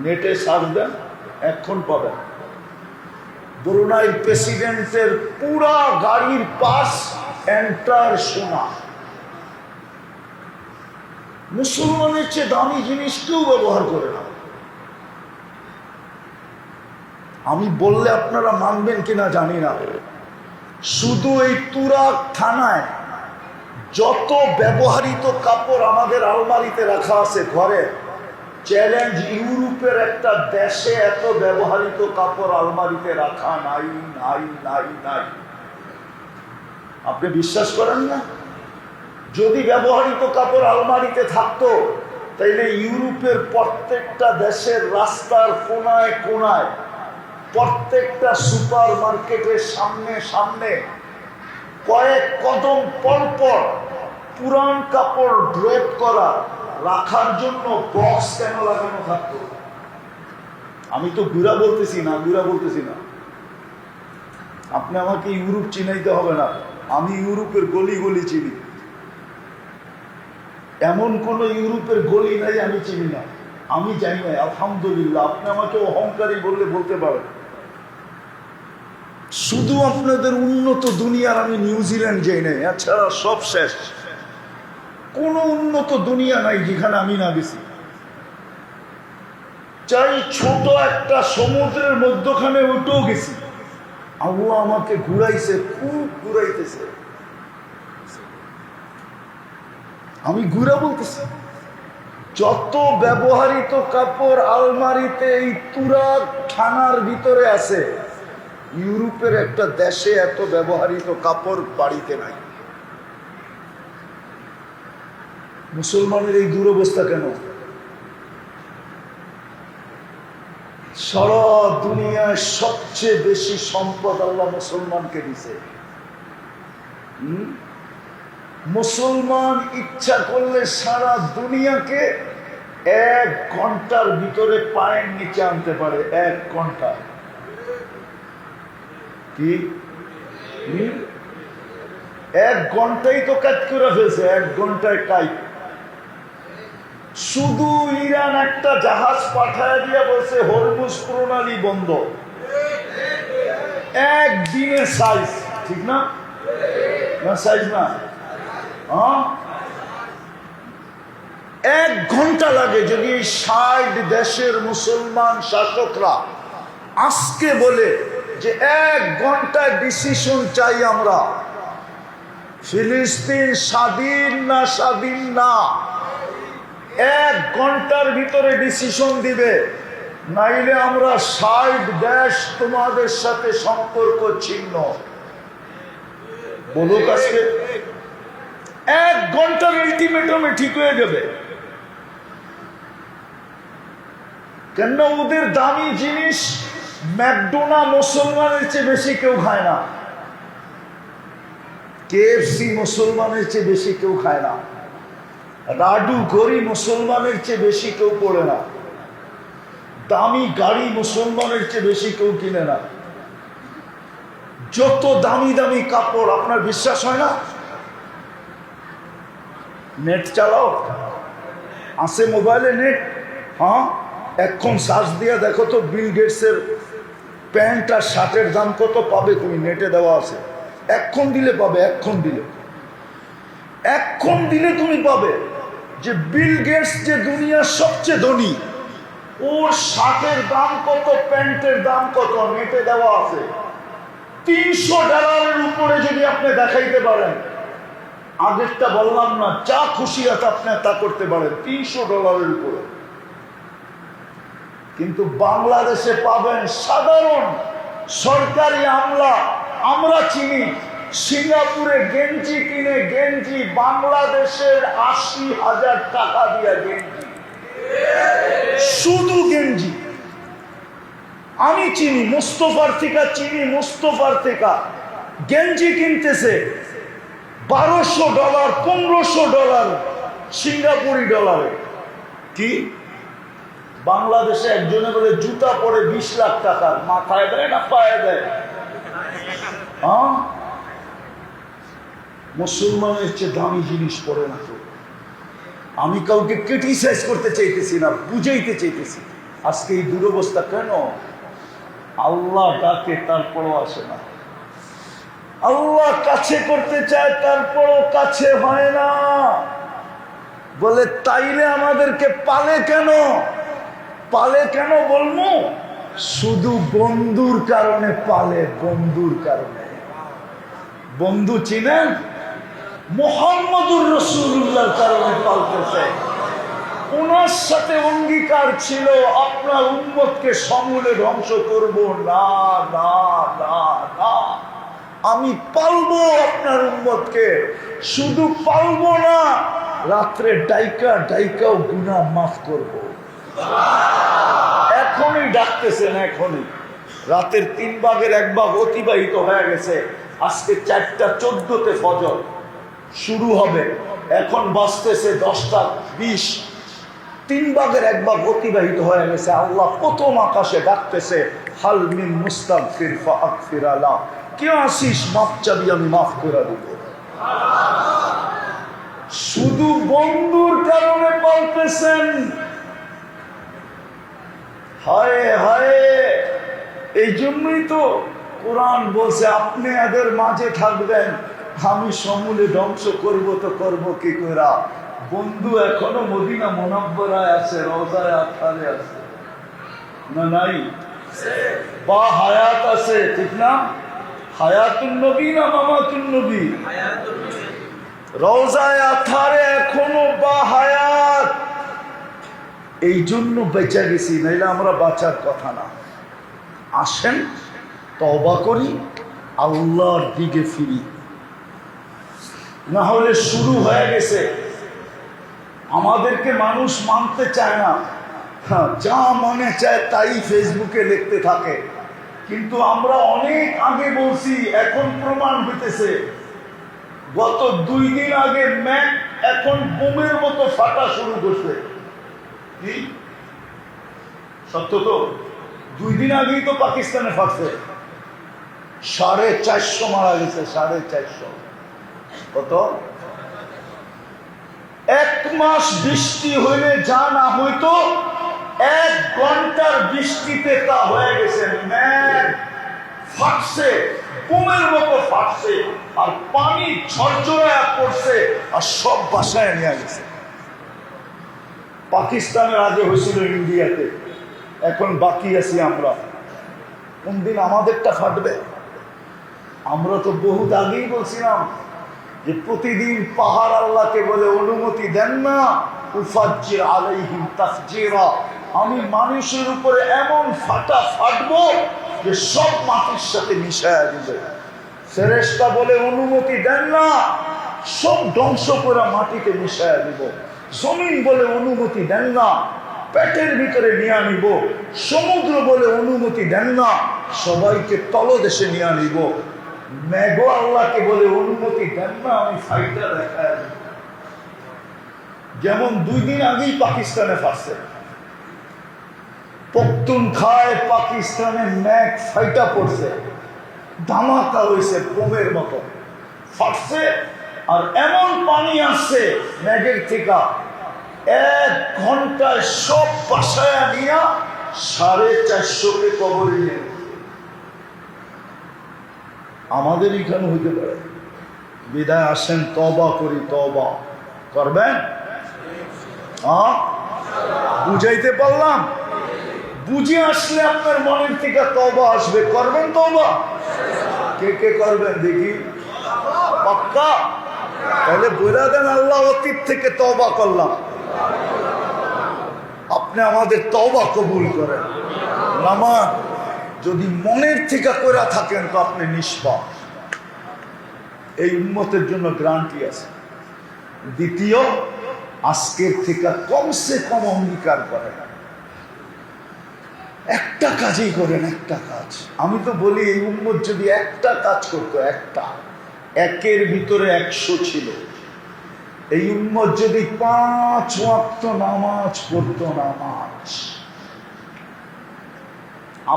নেটে সার্চ দেন, এখন পাবেন। ব্রুনাইর প্রেসিডেন্টের পুরা গাড়ির পাশ এন্টার সোনা। মুসলমানের চেয়ে দামি জিনিস কেউ ব্যবহার করে না। আমি বললে আপনারা মানবেন কিনা জানি না, শুধু এই তুরাগ থানায় যত ব্যবহৃত কাপড় আমাদের আলমারিতে রাখা আছে ঘরে, চ্যালেঞ্জ ইউরোপের একটা দেশে এত ব্যবহৃত কাপড় আলমারিতে রাখা নাই নাই নাই নাই। আপনি বিশ্বাস করেন না? যদি ব্যবহৃত কাপড় আলমারিতে থাকতো তাইলে ইউরোপের প্রত্যেকটা দেশের রাস্তার কোনায় কোনায়, প্রত্যেকটা সুপার মার্কেটের সামনে সামনে কয়েক কদম পর পর পুরান কাপড় ড্রপ করা রাখার জন্য বক্স কেন লাগানো থাকতো? আমি তো গুড়া বলতেছি না, আপনি আমাকে ইউরোপ চিনাইতে হবে না, আমি ইউরোপের গলি গলি চিনি। এমন কোন ইউরোপের গলি নাই আমি চিনি না, আমি জানি না, আলহামদুলিল্লাহ। আপনি আমাকে অহংকারী বললে বলতে পারেন। শুধু আপনাদের উন্নত দুনিয়ার আমি নিউজিল্যান্ড যাই নাই, এছাড়া সব শেষ। কোনো উন্নত দুনিয়া নাই যেখানে আমি না গেছি। চাই ছোট একটা সমুদ্রের মধ্যখানে উঠেও গেছি, আল্লাহ আমাকে ঘুরাইছে, খুব ঘুরাইতেছে। আমি ঘুরা বলতেছি, যত ব্যবহৃত কাপড় আলমারিতে এই তুরাগ থানার ভিতরে আছে, ইউরোপের একটা দেশে এত ব্যবহৃত কাপড় বাড়িতে নাই। মুসলমানের এই দুরবস্থা কেন? সারা দুনিয়ায় সবচেয়ে বেশি সম্পদ আল্লাহ মুসলমানকে দিছে। মুসলমান ইচ্ছা করলে সারা দুনিয়াকে 1 ঘন্টার ভিতরে পায়ের নিচে আনতে পারে। 1 ঘন্টা। কি 1 ঘন্টাই তো কাজ করে ফেলছে। 1 ঘন্টায় কাজ। শুধু ইরান একটা জাহাজ পাঠায় দিয়া বলছে হরমুজ প্রণালী বন্ধ। একদিনে সাইজ, ঠিক না? সাইজ না, 1 ঘন্টা লাগে। যদি 60 দেশের মুসলমান শাসকরা আজকে বলে যে 1 ঘন্টায় ডিসিশন চাই আমরা, ফিলিস্তিন স্বাধীন না স্বাধীন না, 1 ঘন্টার ভিতরে ডিসিশন দিবে, নাইলে আমরা 60 দেশ তোমাদের সাথে সম্পর্ক ছিন্ন। বলুক আজকে 1 ঘন্টার আলটিমেটামে ঠিক হয়ে যাবে। কেন? ওদের দামি জিনিস ম্যাকডোনা মুসলমানের চেয়ে বেশি কেউ খায় না, কেএফসি মুসলমানের চেয়ে বেশি কেউ খায় না, রাডু ঘড়ি মুসলমানের চেয়ে বেশি কেউ পড়ে না, দামি গাড়ি মুসলমানের চেয়ে বেশি কেউ কিনে না। যত দামি দামি কাপড়, আপনার বিশ্বাস হয় না? নেট চালাও, আছে মোবাইলে নেট? হ্যাঁ, এখন সার্চ দিয়ে দেখো তো বিল গেটসের প্যান্ট আর শার্টের দাম কত, পাবে তুমি, নেটে দেওয়া আছে। এখন দিলে পাবে, এখন দিলে তুমি পাবে যে বিল গেটস যে দুনিয়ার সবচেয়ে ধনী, ওর শার্টের দাম কত, প্যান্টের দাম কত, নেটে দেওয়া আছে। $300 উপরে যদি আপনি দেখাইতে পারেন, আগেরটা বললাম না, যা খুশি আছে আপনি তা করতে পারেন, $300 উপরে। কিন্তু বাংলাদেশে পাবেন সাধারণ সরকারি আমলা, আমরা চিনি, সিঙ্গাপুরে গেঞ্জি কিনে, গেঞ্জি বাংলাদেশের 80,000 টাকা দিয়া গেঞ্জি, শুধু গেঞ্জি। আমি চিনি, মুস্তফার থেকে গেঞ্জি কিনতেছে $1200, $1500 সিঙ্গাপুরি ডলারে। কি বাংলাদেশে একজনে বলে জুতা পরে 20 লাখ টাকার, মাথায় দেয় না পায়ে দেয়? মুসলমানের চেয়ে দামি জিনিস পরে না তো। আমি কাউকে ক্রিটিসাইজ করতে চাইতেছি না, বুঝাইতে চাইতেছি। আজকে এই দুরবস্থা কেন? আল্লাহ ডাকে তারপরও আসে না, আল্লাহ কাছে করতে চায় তারপরও কাছে হয় না। বলে তাইলে আমাদেরকে পালে কেন বলবো? শুধু বন্ধুর কারণে পালে, বন্ধুর কারণে। বন্ধু চিনেন? মুহাম্মদুর রাসূলুল্লাহর কারণে পালতেছে। ওনার সাথে অঙ্গীকার ছিল আপনার উম্মতকে সমূলে ধ্বংস করব না, না, না, না, আমি পালবো আপনার উম্মতকে। শুধু পালবো না, রাত্রে ডাইকাও গুনাহ মাফ করব। এখনই ডাকতেছেন, এখনই। রাতের 3 ভাগের 1 ভাগ অতিবাহিত হয়ে গেছে। আজকে 4:14 ফজর শুরু হবে, এখন বাজতেছে 10:20। 3 ভাগের 1 ভাগ অতিবাহিত হয়ে গেছে। আল্লাহ প্রথম আকাশে ডাকতেছে, হাল মিন মুস্তাগফির ফাগফির লা, কে আসিস মাফ চাবি, আমি মাফ করে দেব। শুধু বন্ধুর কারণে পালতেছেন। হায় হায়, এই জন্যই তো কোরআন বলছে আপনি এদের মাঝে থাকবেন, আমি সমূলে ধ্বংস করব তো করব কি করা? বন্ধু এখনো মদিনা মুনাব্বরায় আছে, রওজায়ে আতহারে আছে না নাই? বা হায়াত আছে, ঠিক না? হায়াতুন নবী না মামাতুন নবী? রওজায়ে আতহারে এখনো বা হায়াত। এই জন্য বেঁচে গেছি, নাইলে আমরা বাঁচার কথা না। আসেন তওবা করি, আল্লাহর দিকে ফিরি। না হলে শুরু হয়ে গেছে, আমাদেরকে মানুষ মানতে চায় না। হ্যাঁ, যা মনে চায় তাই ফেসবুকে লিখতে থাকে। কিন্তু আমরা অনেক আগে বলছি, এখন প্রমাণ হইতেছে। গত 2 দিন আগে ম্যাক এখন বোমের মতো ফাটা শুরু করছে। কি সত্য তো? 2 দিন আগেই তো পাকিস্তানে ফাটছে, 450 মারা গেছে, 450। কত? 1 মাস বৃষ্টি হইলে যা না হইতো, 1 ঘন্টার বৃষ্টিতে তা হয়ে গেছে। ম্যাঘ ফাটছে, বোমের মতো ফাটছে, আর পানি ঝরঝরায় পড়ছে, আর সব বাসায় নিয়ে গেছে। পাকিস্তানের আগে হয়েছিল ইন্ডিয়াতে, এখন বাকি আছি আমরা। কোন দিন আমাদেরটা ফাটবে? আমরা তো বহুত আগেই বলছিলাম যে প্রতিদিন পাহাড় আল্লাহকে বলে অনুমতি দেন না, উফাজ্জির আলাইহিম তাফজিরা, আমি মানুষের উপরে এমন ফাটা ফাটবো যে সব মাটির সাথে মিশায়া দিবে। ফেরেশতা বলে অনুমতি দেন না, সব ধ্বংস করে মাটিতে মিশায়া দিব। জমিন বলে অনুমতি দেন না, পেটের ভিতরে নিয়ে নিব। সমুদ্র বলে অনুমতি দেন না, সবাইকে তলদেশে নিয়ে নিব। মেঘো আল্লাহকে বলে অনুমতি দেন না, আমি ফাইটা দেখায়। যেমন 2 দিন আগেই পাকিস্তানে ফাটছে, পখতুনখায় পাকিস্তানে মেঘ ফাইটা পড়ছে, ধামাকা হয়েছে, বোমের মতো ফাটছে। আর এমন পানি আসছে মেঘের থেকে, 1 ঘন্টায় সব বাসায় নিয়ে 450কে কবরে নিয়ে। আমাদের এখানে হইতে পারে। বিদায় আসেন, তওবা করি। তওবা করবেন? হ্যাঁ, বুঝাইতে পারলাম? বুঝে আসলে আপনার মনের থেকে তওবা আসবে। করবেন তওবা? কে কে করবেন দেখি? পাক্কা? তাহলে বলে দেন, আল্লাহ অতীত থেকে তওবা করলাম, আপনি আমাদের তওবা কবুল করেন। নামাজ যদি মনের থেকে করে থাকেন তো আপনি নিষ্পাপ। এই উম্মতের জন্য গ্যারান্টি আছে। দ্বিতীয়, আজকের থেকে কমসে কম অঙ্গীকার করেন, একটা কাজই করেন, একটা কাজ। আমি তো বলি এই উম্মত যদি একটা কাজ করতো, একটা, 1-এর ভিতরে 100 ছিল। এই উম্মত যদি 5 ওয়াক্ত নামাজ পড়তো, নামাজ।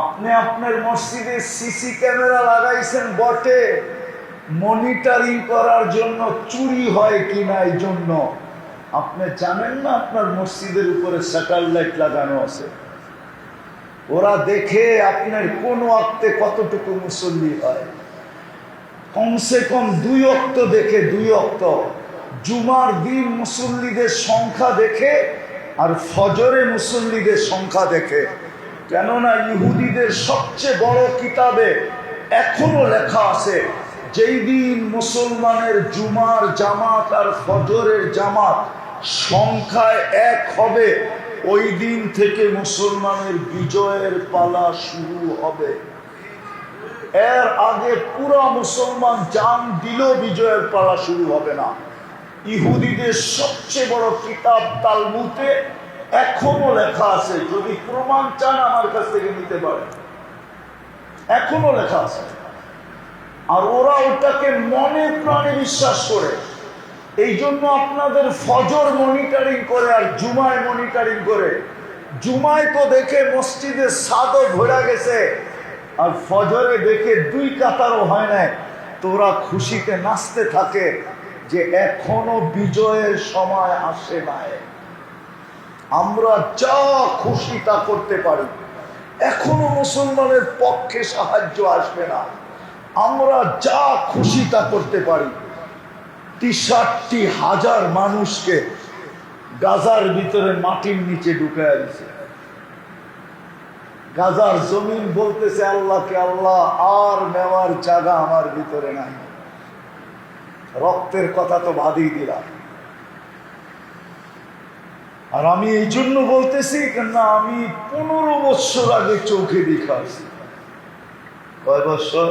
আপনি আপনার মসজিদে সিসি ক্যামেরা লাগাইছেন বটে, মনিটরিং করার জন্য, চুরি হয় কিনা এই জন্য। আপনি জানেন না আপনার মসজিদের উপরে স্যাটেলাইট লাগানো আছে? ওরা দেখে আপনার কোন ওয়াক্তে কতটুকু মুসল্লি হয়। কমসে কম 2 ওয়াক্ত দেখে, 2 ওয়াক্ত। জুমার দিন মুসল্লিদের সংখ্যা দেখে আর ফজরে মুসল্লিদের সংখ্যা দেখে। কেননা ইহুদিদের সবচেয়ে বড় কিতাবে এখনো লেখা আছে, যেই দিন মুসলমানের জুমার জামাত আর ফজরের জামাত সংখ্যায় 1 হবে, ওই দিন থেকে মুসলমানের বিজয়ের পালা শুরু হবে। এর আগে পুরা মুসলমান জান দিলেও বিজয়ের পালা শুরু হবে না। ইহুদিদের সবচেয়ে বড় কিতাব তালমুদে এখনো লেখা আছে, যদি প্রমাণ চান আমার কাছ থেকে নিতে পারেন, এখনো লেখা আছে। আর ওরা ওটাকে মনে প্রাণে বিশ্বাস করে। এই জন্য আপনাদের ফজর মনিটরিং করে আর জুমায় মনিটরিং করে। জুমায় তো দেখে মসজিদে ছাদও ভরা গেছে, আর ফজরে দেখে 2 কাতারও হয় না। তো ওরা খুশিতে নাচতে থাকে যে এখনো বিজয়ের সময় আসে নাই। আমরা যা খুশি তা করতে পারি, এখনো মুসলমানের পক্ষে সাহায্য আসবে না। আমরা যা খুশি তা করতে পারি, 63,000 মানুষকে গাজার ভিতরে মাটির নিচে ঢুকায় দিছে। গাজার জমিন বলতেছে আল্লাহকে, আল্লাহ আর নেওয়ার জায়গা আমার ভিতরে নাই। রক্তের কথা তো বাদই দিলাম। আর আমি এই জন্য বলতেছি কেননা আমি 15 বছর আগে চোখে দেখাছি। কয় বছর?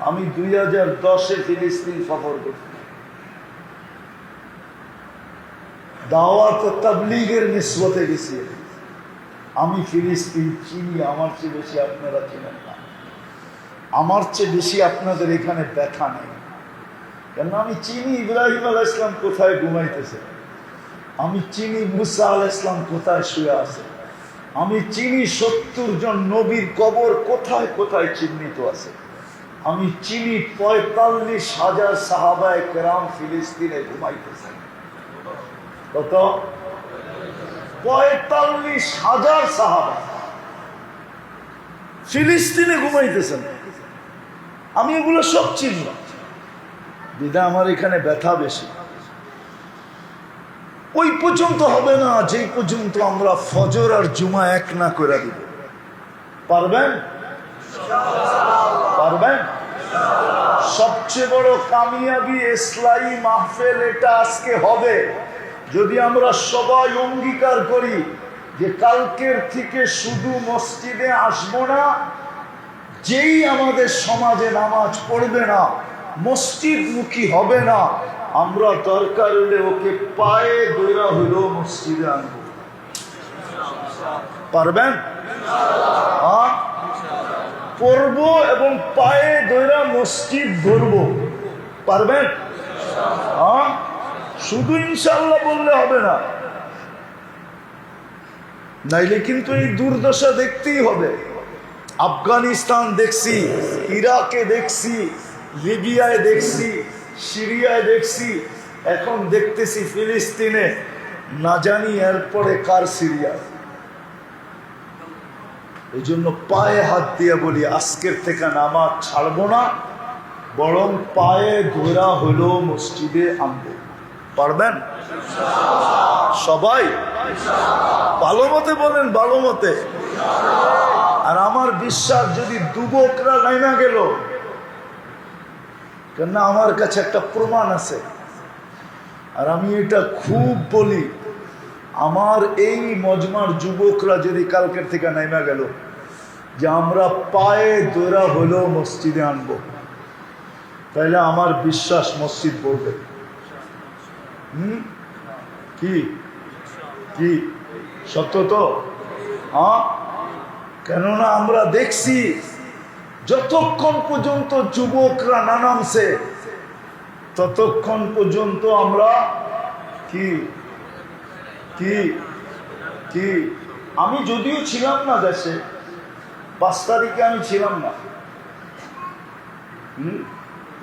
আমি 2010-এ ফিলিস্তিন সফর করছি, দাওয়াত ও তাবলীগের নিসবতে গেছি। আমি ফিলিস্তিন চিনি, আমার চেয়ে বেশি আপনারা চিনেন না, আমার চেয়ে বেশি আপনাদের এখানে ব্যথা নেই। কেন আমি চিনি ইব্রাহিম আলাইহিস সালাম কোথায় ঘুমাইতেছে, আমি চিনি মুসা আলাইহিস সালাম কোথায় শুয়ে আছে, আমি চিনি 70 জন নবীর কবর কোথায় কোথায় চিহ্নিত আছে, আমি চিনি 45,000 সাহাবায়ে কেরাম ফিলিস্তিনে ঘুমাইতেছে। কত? 45,000 সাহাবা ফিলিস্তিনে ঘুমাইতেছেন। আমি এগুলো সব চিনলাম, বিধায় আমার এখানে ব্যথা বেশি। ওই পর্যন্ত হবে না যে পর্যন্ত আমরা ফজর আর জুমা এক না করে দিব। পারবেন? পারবেন? সবচেয়ে বড় কামিয়াবি ইসলামী মাহফিল এটা আজকে হবে যদি আমরা সবাই অঙ্গীকার করি যে কালকের থেকে শুধু মসজিদে আসবো না, যেই আমাদের সমাজে নামাজ পড়বে না, মসজিদমুখী হবে না, আমরা দরকার হলে ওকে পায়ে দৌড়া হইলেও মসজিদে আনবো। পারবেন? হ্যাঁ, পড়বো এবং পায়ে দৌড়া মসজিদ ধরবো। পারবেন? হ্যাঁ, শুধু ইনশাআল্লাহ বললে হবে না, নাইলে কিন্তু এই দুর্দশা দেখতেই হবে। আফগানিস্তান দেখছি, ইরাকে দেখছি, লিবিয়ায় দেখছি, সিরিয়ায় দেখছি, এখন দেখতেছি ফিলিস্তিনে, না জানি এরপরে কার সিরিয়া। এই জন্য পায়ে হাত দিয়ে বলি আজকের থেকে নামাজ ছাড়বো না, বরং পায়ে ঘোরা হলো মসজিদে আনবো। পারবেন সবাই? ভালো মতে বলেন, ভালো মতে। আর আমার বিশ্বাস যদি যুবকরা নাইমা গেল, কেননা আমার কাছে একটা প্রমাণ আছে, আর আমি এটা খুব বলি, আমার এই মজমার যুবকরা যদি কালকের থেকে নাইমা গেল যে আমরা পায়ে দৌড়া হলেও মসজিদে আনবো, তাহলে আমার বিশ্বাস মসজিদ পড়বে। কি কি সত্য তো? হ্যাঁ, কেননা আমরা দেখছি যতক্ষণ পর্যন্ত যুবকরা না নামছে ততক্ষণ পর্যন্ত আমরা কি কি কি আমি যদিও ছিলাম না দেশে, 5 তারিখে আমি ছিলাম না,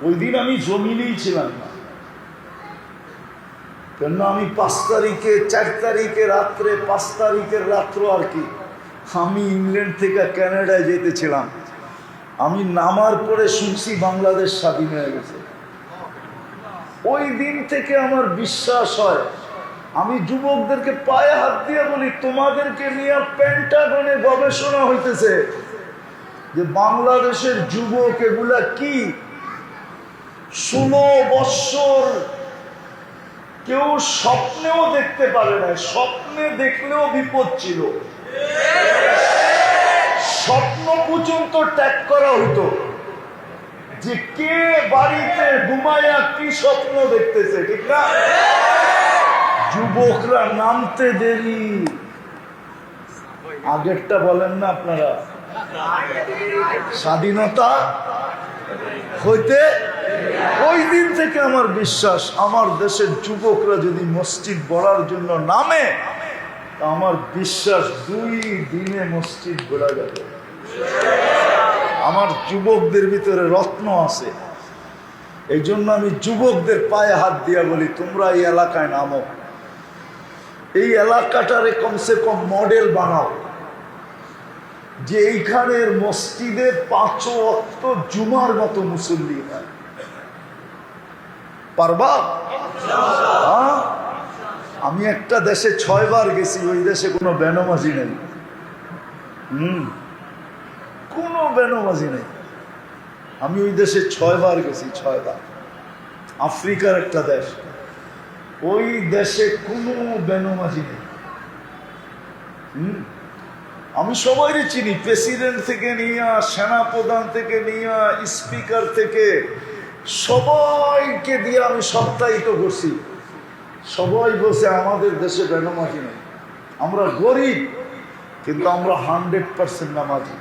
ওই দিন আমি জমিনেই ছিলাম না, কেন আমি 5 তারিখে 4 তারিখে রাত্রে 5 তারিখের রাত্র আর কি আমি ইংল্যান্ড থেকে কানাডায় যেতেছিলাম। আমি নামার পরে শুনছি বাংলাদেশ স্বাধীন হয়ে গেছে। ওই দিন থেকে আমার বিশ্বাস হয়, আমি যুবকদেরকে পায়ে হাত দিয়ে বলি, তোমাদেরকে নিয়ে পেন্টাগনে গবেষণা হইতেছে যে বাংলাদেশের যুবক এগুলা কি 16 বৎসর কেউ স্বপ্নেও দেখতে পারে না, স্বপ্নে দেখলেও বিপদ ছিল, স্বপ্ন পর্যন্ত ত্যাগ করা হতো যে কে বাড়িতে ঘুমায়া কি স্বপ্ন দেখতেছে, ঠিক না? যুবকরা নামতে দেরি, আগেরটা বলেন না আপনারা, স্বাধীনতা হইতে ওই দিন থেকে আমার বিশ্বাস, আমার দেশের যুবকরা যদি মসজিদ গড়ার জন্য নামে, আমার বিশ্বাস 2 দিনে মসজিদ গড়া যাবে। আমার যুবকদের ভিতরে রত্ন আছে, এই জন্য আমি যুবকদের পায়ে হাত দিয়া বলি, তোমরা এই এলাকায় নামো, এই এলাকাটারে কমসে কম মডেল বানাও যে এইখানের মসজিদে 5 ওয়াক্ত জুমার মতো মুসল্লি হয়। পারবা? হ্যাঁ? আমি একটা দেশে 6 বার গেছি, ওই দেশে কোনো বেনামাজি নেই। কোনো বেনামাজি নেই। আমি ওই দেশে 6 বার গেছি, 6 বার। আফ্রিকার একটা দেশ, ওই দেশে কোনো বেনামাজি নেই। আমি সবাইকে চিনি, প্রেসিডেন্ট থেকে নিয়ে, সেনাপ্রধান থেকে নিয়ে, স্পিকার থেকে সবাইকে দিয়ে আমি সপ্তাহিত করছি। সবাই বলছে আমাদের দেশে বেনামাজি নেই। আমরা গরিব, কিন্তু আমরা 100% নামাজি।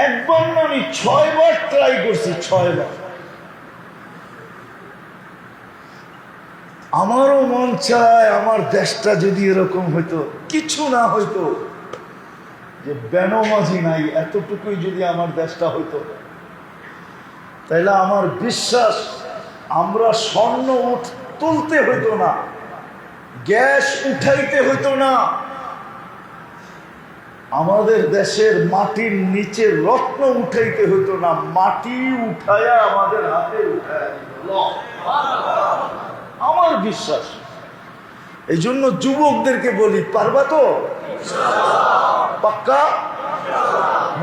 একবার না, আমি 6 বার ট্রাই করছি, 6 বার। আমারও মন চায় আমার দেশটা যদি এরকম হইতো, কিছু না হইতো, যে বেনামাজি নাই, এতটুকুই যদি আমার দেশটা হইতো, তাইলে আমার বিশ্বাস আমরা স্বর্ণ তুলতে হইতো না, গ্যাস উঠাইতে হইতো না, আমাদের দেশের মাটির নিচে রত্ন উঠাইতে হইতো না, মাটি উঠায়া আমাদের হাতে উঠায় দিত। আমার বিশ্বাস। এই জন্য যুবকদেরকে বলি, পারবা তো? পাক্কা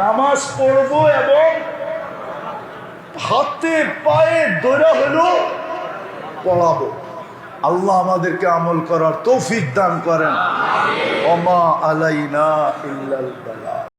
নামাজ পড়বো এবং হাতে পায়ে দৌড়া হলো পড়াবো। আল্লাহ আমাদেরকে আমল করার তৌফিক দান করেন। ওমা আলাইনা ইল্লাল বালাগ।